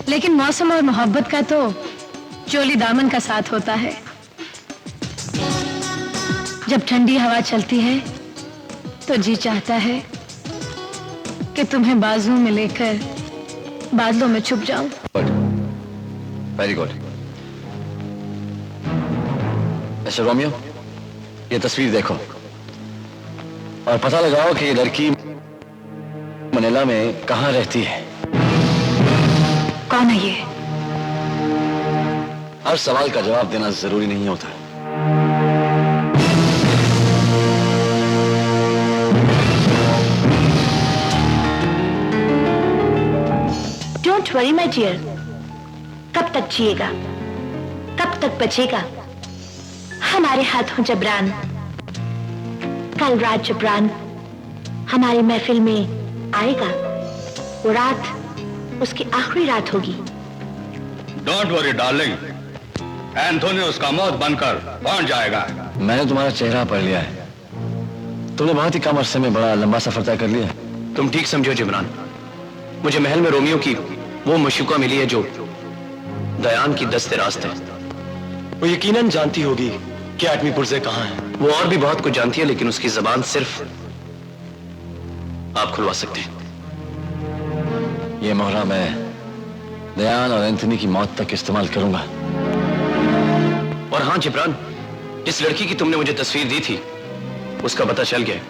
लेकिन मौसम और मोहब्बत का तो चोली दामन का साथ होता है। जब ठंडी हवा चलती है तो जी चाहता है कि तुम्हें बाजुओं में लेकर बादलों में छुप जाऊं। Very good. ऐसे रोमियो, ये तस्वीर देखो और पता लगाओ कि ये लड़की मनीला में कहां रहती है। कौन है ये? हर सवाल का जवाब देना जरूरी नहीं होता। डोंट वरी माय डियर, कब तक जिएगा, कब तक बचेगा हमारे हाथों जबरान। कल रात जबरान हमारी महफिल में आएगा, वो रात उसकी आखिरी रात होगी। डोंट वरी डार्लिंग, एंथोनी उसका मौत बनकर पहुंच जाएगा। मैंने तुम्हारा चेहरा पढ़ लिया है। तुमने बहुत ही कम अरसे में बड़ा लंबा सफर तय कर लिया। तुम ठीक समझो जिब्रान, मुझे महल में रोमियो की वो मशूका मिली है जो दयान की दस्ते रास्त है। वो यकीनन जानती होगी कि एटमी पुर्जे कहां हैं। वो और भी बहुत कुछ जानती है, लेकिन उसकी जबान सिर्फ आप खुलवा सकते हैं। ये मोहरा मैं दयान और एंथनी की मौत तक इस्तेमाल करूंगा। और हाँ जिब्रान, जिस लड़की की तुमने मुझे तस्वीर दी थी उसका पता चल गया।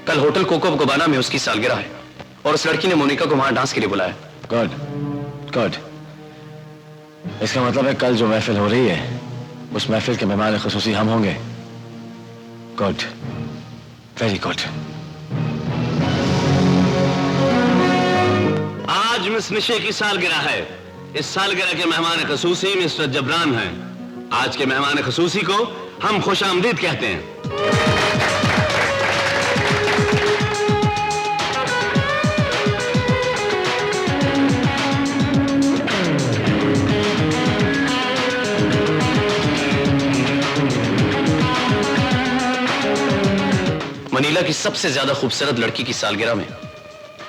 कल होटल कोको कोबाना में उसकी सालगिरह है और उस लड़की ने मोनिका को वहां डांस के लिए बुलाया। Good good. इसका मतलब है कल जो महफिल हो रही है उस महफिल के मेहमान खुसूसी हम होंगे। Good, very good. आज मिस निशे की सालगिरह है। इस सालगिरह के मेहमान खसूसी मिस्टर जबरान हैं। आज के मेहमान खसूसी को हम खुशामदीद कहते हैं। मनीला की सबसे ज्यादा खूबसूरत लड़की की सालगिरह में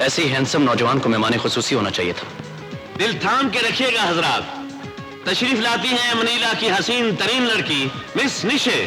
ऐसे ही हैंडसम नौजवान को मेहमान खुसूसी होना चाहिए था। दिल थाम के रखिएगा हजरात, तशरीफ लाती हैं मनीला की हसीन तरीन लड़की miss Nishe.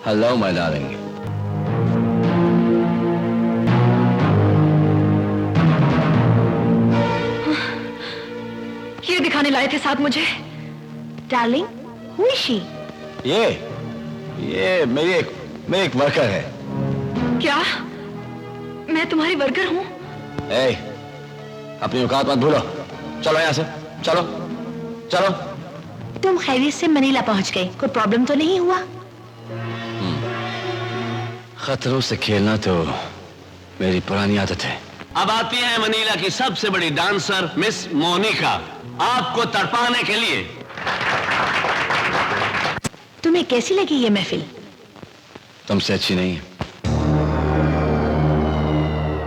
Hello my darling. ये दिखाने लाए थे साहब मुझे। Darling, who is she? ये मेरी एक वर्कर है। क्या मैं तुम्हारी वर्कर हूँ? अपनी औकात मत भूलो। चलो यहाँ से, चलो चलो। तुम खैरियत से मनीला पहुंच गए, कोई प्रॉब्लम तो नहीं हुआ? खतरों से खेलना तो मेरी पुरानी आदत है। अब आती है मनीला की सबसे बड़ी डांसर मिस मोनिका, आपको तड़पाने के लिए। तुम्हें कैसी लगी ये महफिल? तुमसे अच्छी नहीं है।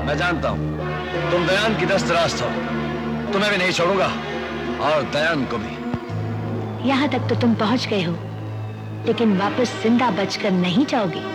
मैं जानता हूं तुम दयान की दस्त रास्त हो। तुम्हें भी नहीं छोड़ूंगा और दयान को भी। यहाँ तक तो तुम पहुंच गए हो, लेकिन वापस जिंदा बचकर नहीं जाओगे।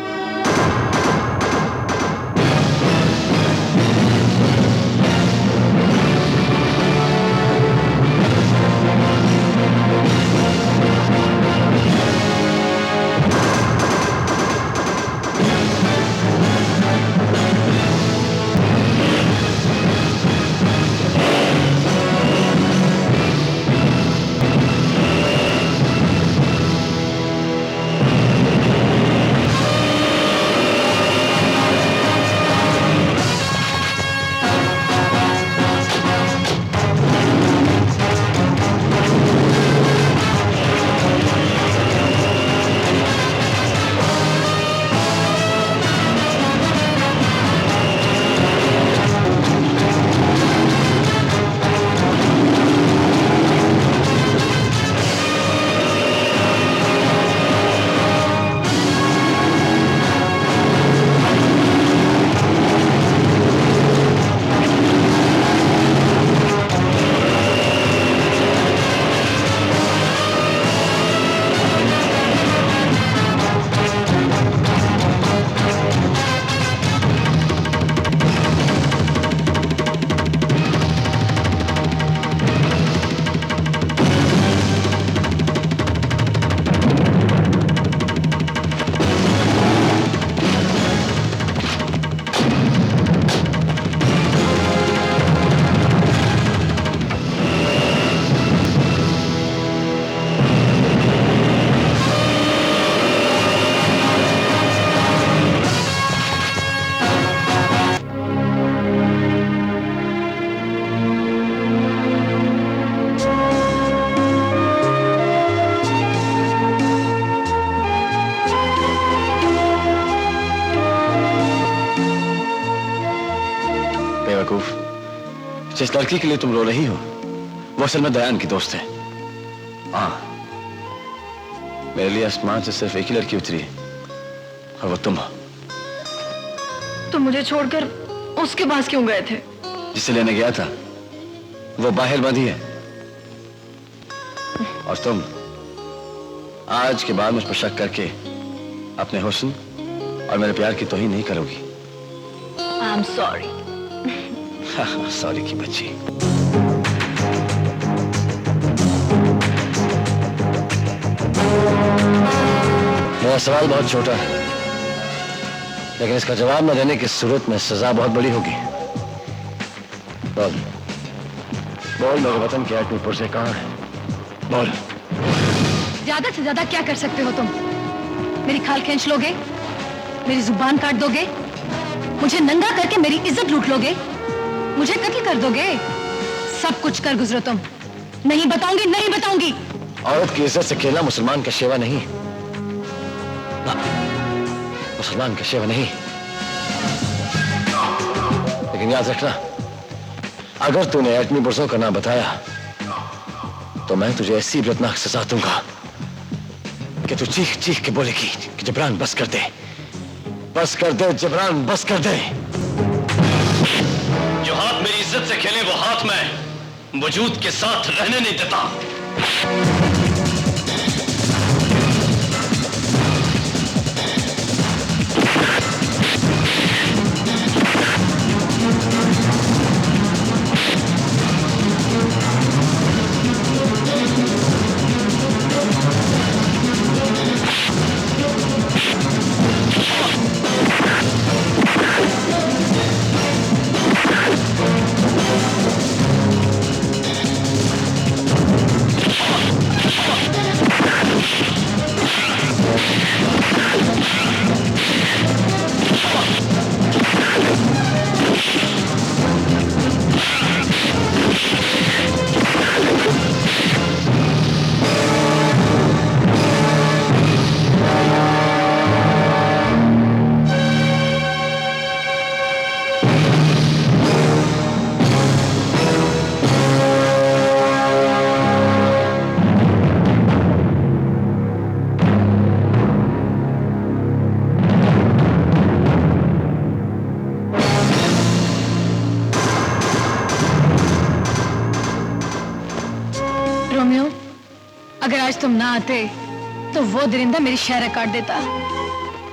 जिस लड़की के लिए तुम रो रही हो वो असल में दयान की दोस्त है। हाँ, मेरे लिए आसमान से सिर्फ एक ही लड़की उतरी है और वो तुम हो। तुम मुझे छोड़कर उसके पास क्यों गए थे? जिसे लेने गया था वो बाहर बंधी है और तुम आज के बाद मुझ पर शक करके अपने हुस्न और मेरे प्यार की तौहीन नहीं करोगी। I am sorry. सॉरी की बच्ची। मेरा सवाल बहुत छोटा है, लेकिन इसका जवाब न देने की सूरत में सजा बहुत बड़ी होगी। बोल बोल, मेरे वतन के एटमी पुर्जे कहाँ है? बोल। ज्यादा से ज्यादा क्या कर सकते हो तुम? मेरी खाल खींच लोगे? मेरी जुबान काट दोगे? मुझे नंगा करके मेरी इज्जत लूट लोगे? मुझे कत्ल कर दोगे? सब कुछ कर गुजरो तुम। नहीं बताऊंगी, नहीं बताऊंगी। औरत की इज्जत से खेलना मुसलमान का शेवा नहीं। मुसलमान का शेवा नहीं। लेकिन याद रखना, अगर तूने एटमी पुर्जों का नाम बताया तो मैं तुझे ऐसी इबरतनाक सजा दूंगा कि तू चीख चीख के बोलेगी कि जबरान बस कर दे, बस कर दे जबरान, बस कर दे। जो हाथ मेरी इज्जत से खेले वो हाथ मैं वजूद के साथ रहने नहीं देता। आज तुम ना आते तो वो दरिंदा मेरी शहर काट देता।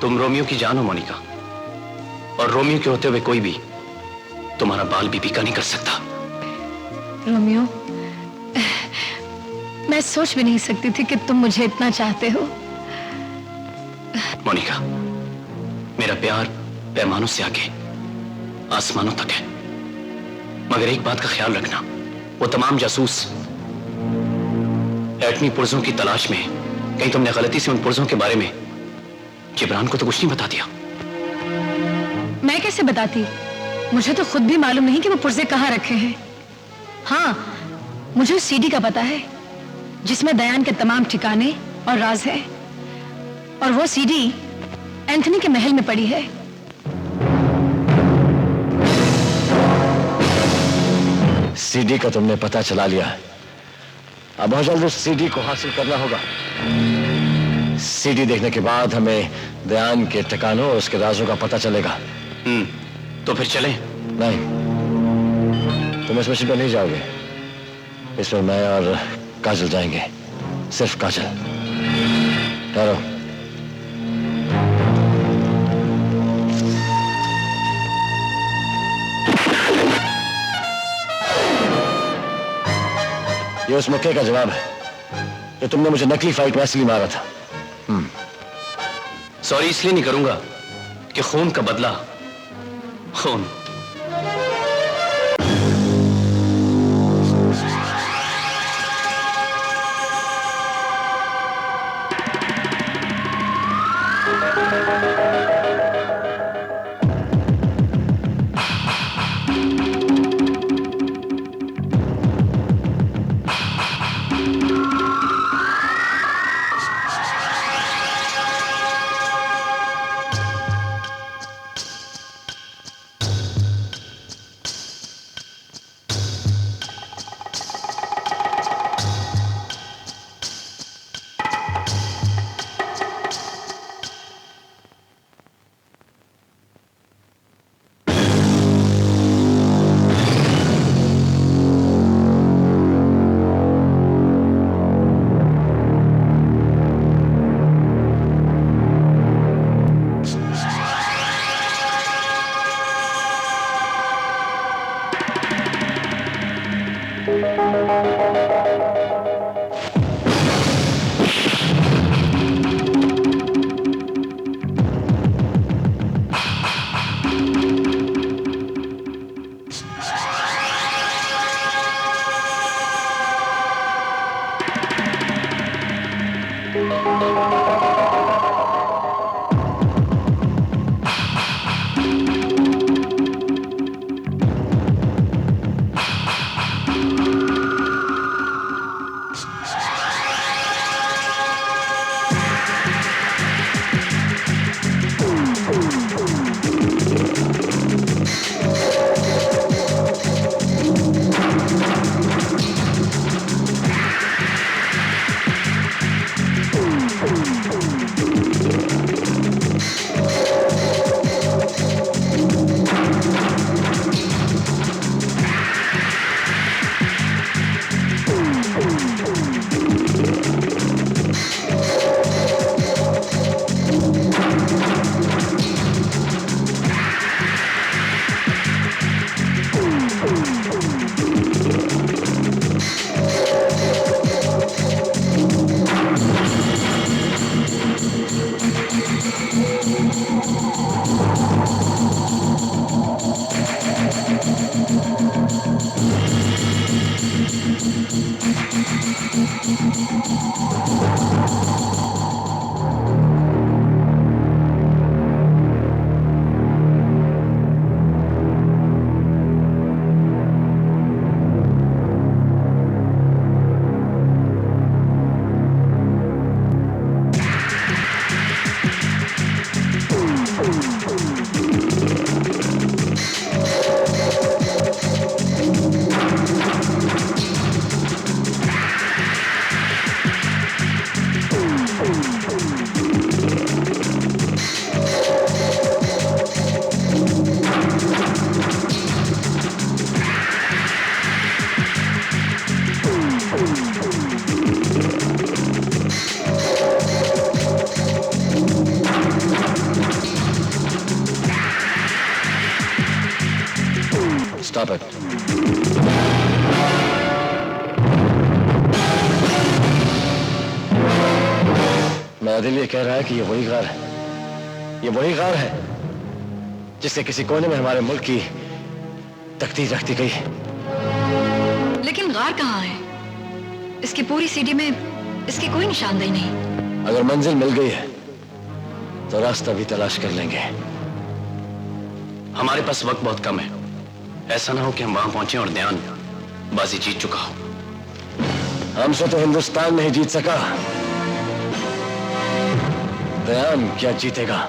तुम रोमियो की जान हो मोनिका, और रोमियो के होते हुए कोई भी तुम्हारा बाल भी पीका नहीं कर सकता। रोमियो, मैं सोच भी नहीं सकती थी कि तुम मुझे इतना चाहते हो। मोनिका, मेरा प्यार पैमानों से आगे आसमानों तक है, मगर एक बात का ख्याल रखना, वो तमाम जासूस एटमी पुर्जों की तलाश में, कहीं तुमने गलती से उन पुर्जों के बारे में जिब्रान को तो कुछ नहीं बता दिया। मैं कैसे बताती? मुझे तो खुद भी मालूम नहीं कि वो पुर्जे कहाँ रखे हैं। हाँ, मुझे उस सीडी का पता है जिसमें दयान के तमाम ठिकाने और राज है, और वो सीडी एंथनी के महल में पड़ी है। सीडी का तुमने पता चला लिया है, अब बहुत जल्द उस सीडी को हासिल करना होगा। सीडी देखने के बाद हमें दयान के ठिकानों और उसके राजों का पता चलेगा। तो फिर चलें? नहीं, तुम इस मिशन पर नहीं जाओगे। इसमें मैं और काजल जाएंगे, सिर्फ काजल। ठहरो। ये उस मौके का जवाब है जो तुमने मुझे नकली फाइट में असली मारा था। सॉरी इसलिए नहीं करूंगा कि खून का बदला खून। Stop it. मेरा दिल ये कह रहा है कि ये वही गार है, ये वही गार है जिसके किसी कोने में हमारे मुल्क की तकदीर रखती गई है। लेकिन गार कहाँ है? इसकी पूरी सिटी में इसकी कोई निशानदेही नहीं। अगर मंजिल मिल गई है तो रास्ता भी तलाश कर लेंगे। हमारे पास वक्त बहुत कम है, ऐसा ना हो कि हम वहां पहुंचे और ध्यान बाजी जीत चुका हो। हमसे तो हिंदुस्तान नहीं जीत सका, ध्यान क्या जीतेगा?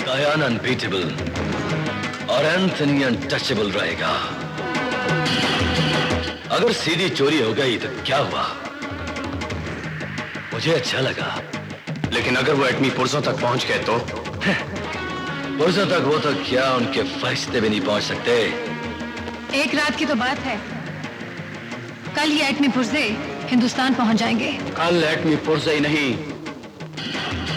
कयान अनबीटेबल और एंथनी अनटचेबल रहेगा। अगर सीधी चोरी हो गई तो क्या हुआ? मुझे अच्छा लगा, लेकिन अगर वो एटमी पुर्जों तक पहुंच गए तो? पुर्जों तक वो तो क्या, उनके फरिश्ते भी नहीं पहुंच सकते। एक रात की तो बात है, कल ये एटमी पुर्जे हिंदुस्तान पहुंच जाएंगे। कल एटमी पुर्जे ही नहीं,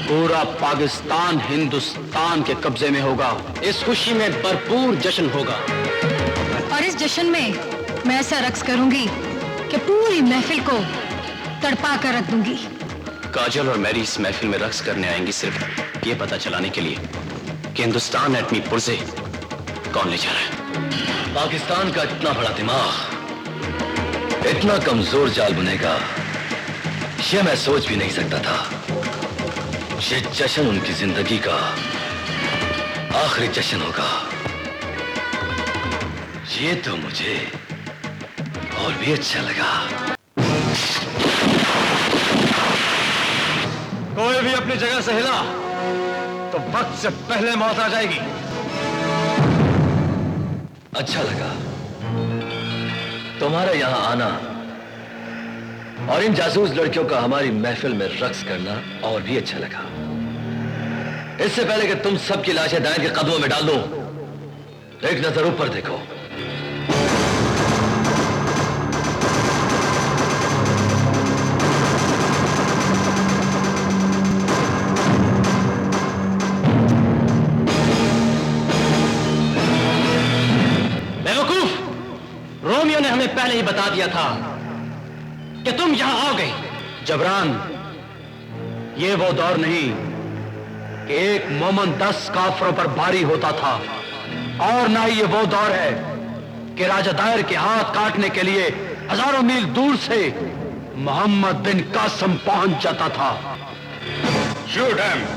पूरा पाकिस्तान हिंदुस्तान के कब्जे में होगा। इस खुशी में भरपूर जश्न होगा और इस जश्न में मैं ऐसा रक्स करूंगी कि पूरी महफिल को तड़पा कर रख दूंगी। काजल और मैरी इस महफिल में रक्स करने आएंगी सिर्फ ये पता चलाने के लिए कि हिंदुस्तान एटमी पुर्जे कौन ले जा रहा है। पाकिस्तान का इतना बड़ा दिमाग इतना कमजोर जाल बुनेगा, ये मैं सोच भी नहीं सकता था। ये जश्न उनकी जिंदगी का आखिरी जश्न होगा। ये तो मुझे और भी अच्छा लगा। कोई भी अपनी जगह से हिला तो वक्त से पहले मौत आ जाएगी। अच्छा लगा तुम्हारा यहां आना और इन जासूस लड़कियों का हमारी महफिल में रक्स करना और भी अच्छा लगा। इससे पहले कि तुम सबकी लाशें दाएं के कदमों में डाल दो, एक नजर ऊपर देखो। रोमियो ने हमें पहले ही बता दिया था कि तुम यहां आओगे। जबरान, ये वो दौर नहीं कि एक मोमन 10 काफरों पर भारी होता था, और ना ही ये वो दौर है कि राजा दायर के हाथ काटने के लिए हजारों मील दूर से मोहम्मद बिन कासिम पहुंच जाता था। Shoot him.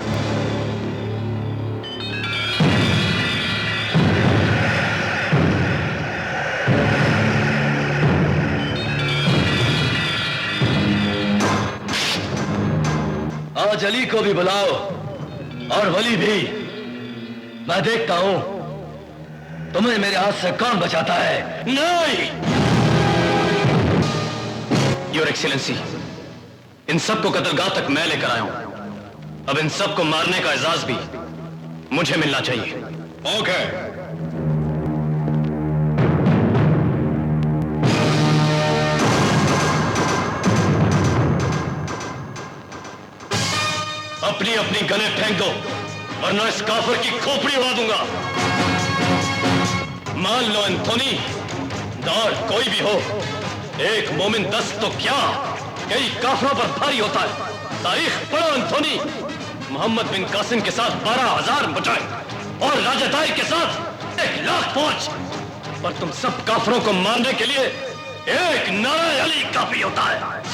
आज अली को भी बुलाओ और वली भी। मैं देखता हूं तुम्हें मेरे हाथ से कौन बचाता है। नहीं, योर एक्सीलेंसी, इन सबको कत्लगाह तक मैं लेकर आया हूं। अब इन सबको मारने का एजाज भी मुझे मिलना चाहिए। ओके। अपनी अपनी गने फेंक दो वरना इस काफिर की खोपड़ी उड़ा दूंगा। मान लो एंथोनी, दौर कोई भी हो, एक मोमिन 10 तो क्या कई काफिरों पर भारी होता है। तारीख पढ़ो एंथोनी, मोहम्मद बिन कासिम के साथ 12,000 बचाए और राजा दायर के साथ 1,00,000 फौज, पर तुम सब काफिरों को मारने के लिए एक नारे अली काफी होता है।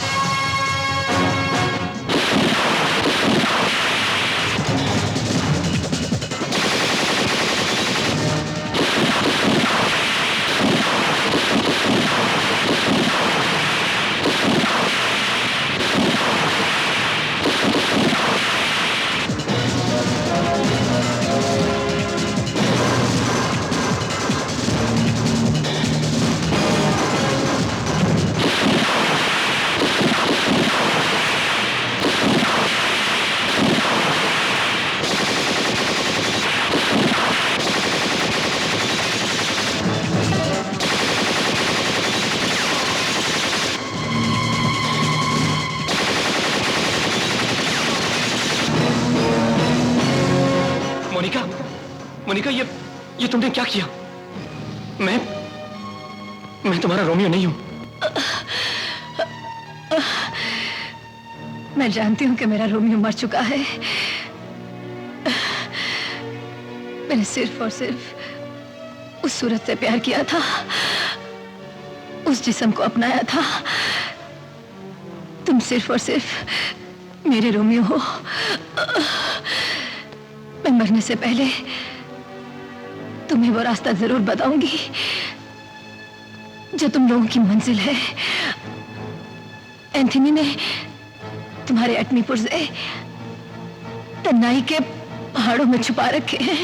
मोनिका, ये तुमने क्या किया? मैं तुम्हारा रोमियो नहीं हूं। मैं जानती हूं कि मेरा रोमियो मर चुका है। मैंने सिर्फ और सिर्फ उस सूरत से प्यार किया था, उस जिस्म को अपनाया था। तुम सिर्फ और सिर्फ मेरे रोमियो हो। मैं मरने से पहले तुम्हें वो रास्ता जरूर बताऊंगी जो तुम लोगों की मंजिल है। एंथनी ने तुम्हारे एटमी पुर्जे तन्नाई के पहाड़ों में छुपा रखे हैं।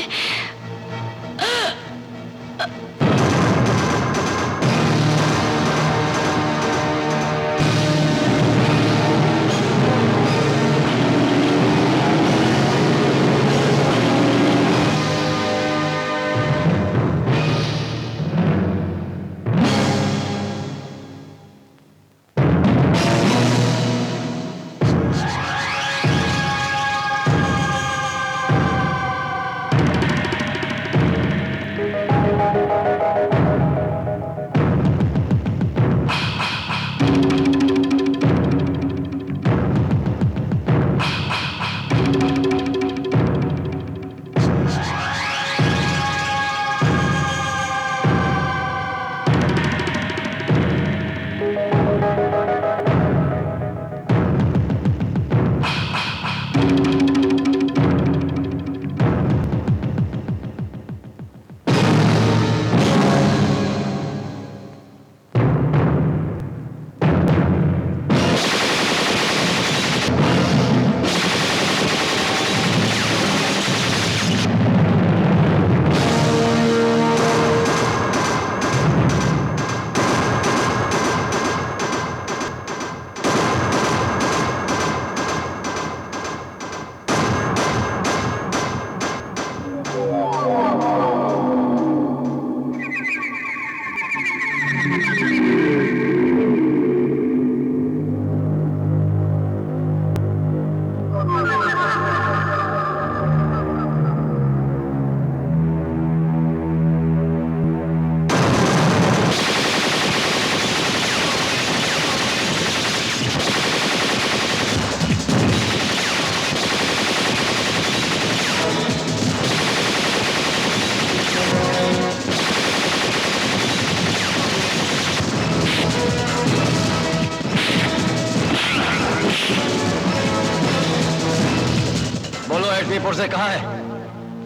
पुर्जे कहाँ है?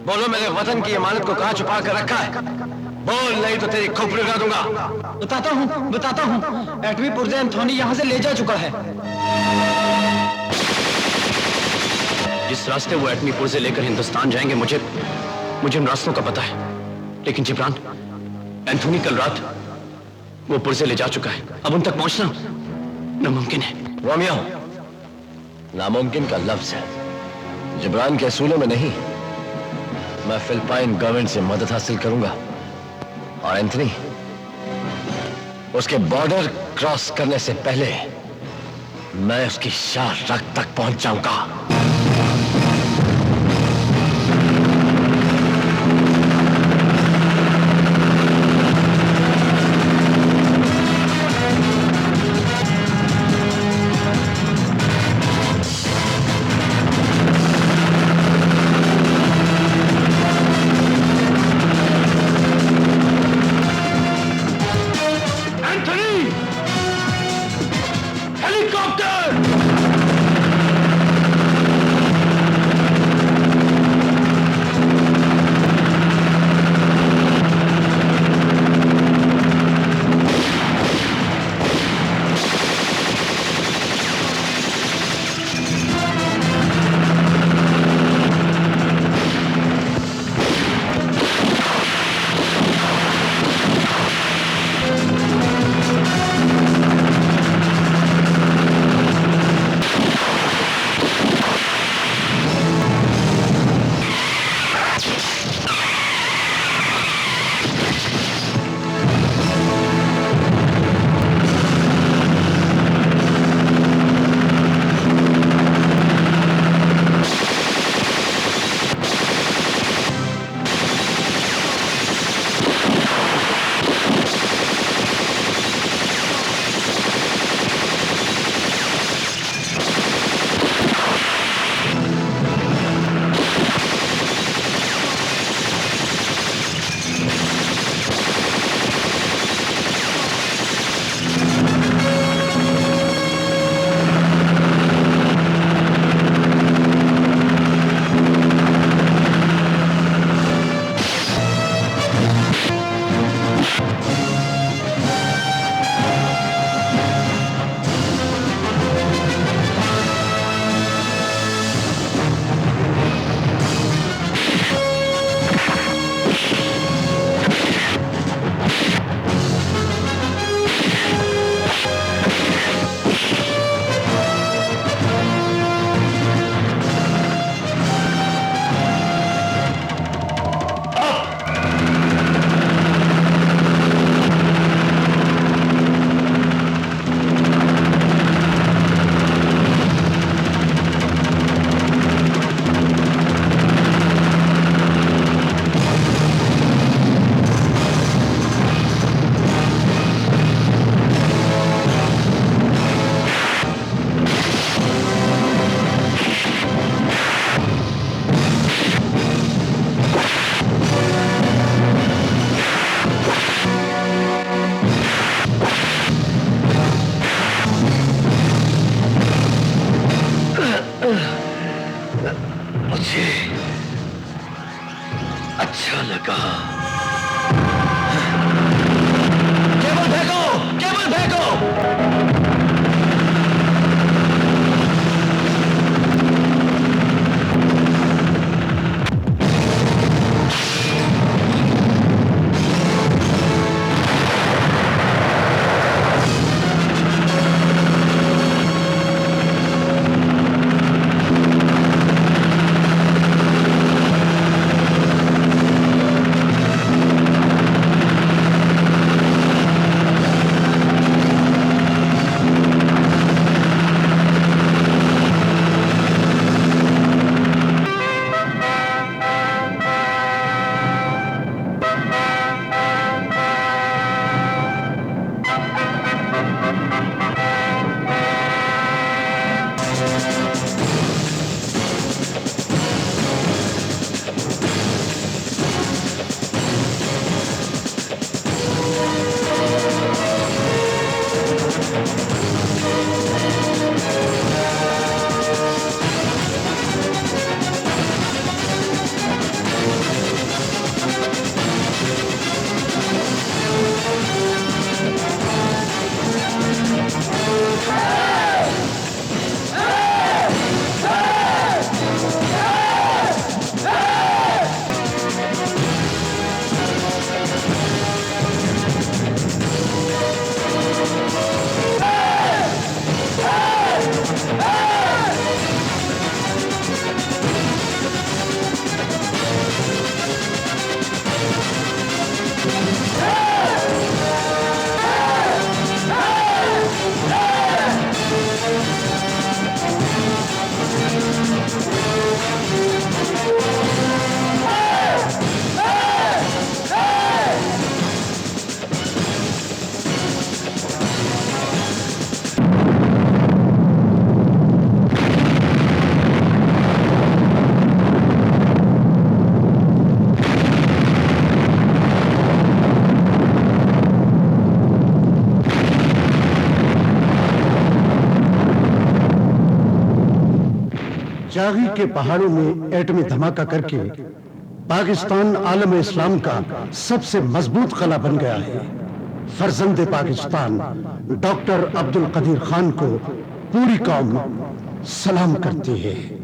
बोलो, मेरे वतन की इमानत को कहाँ छुपा कर रखा है? बोल, नहीं तो तेरी खोपड़ी उड़ा दूंगा। बताता हूँ। एटमी पुर्जे एंथोनी यहाँ से ले जा चुका है। जिस रास्ते वो एटमी पुर्जे लेकर हिंदुस्तान जाएंगे, मुझे उन रास्तों का पता है। लेकिन जिब्रान, एंथोनी कल रात वो पुर्जे ले जा चुका है। अब उन तक पहुंचना नामुमकिन है। रोमियो, नामुमकिन का लफ्ज है, जिब्रान के असूलों में नहीं। मैं फिलिपाइन गवर्नमेंट से मदद हासिल करूंगा और एंथनी, उसके बॉर्डर क्रॉस करने से पहले मैं उसकी शाह रग तक पहुंच जाऊंगा। हेलीकॉप्टर! अच्छा लगा। केबल फेंको, केबल फेंको। जागी के पहाड़ों में एटमी धमाका करके पाकिस्तान आलम इस्लाम का सबसे मजबूत किला बन गया है। फर्जंदे पाकिस्तान डॉक्टर अब्दुल कदीर खान को पूरी कौम सलाम करती है।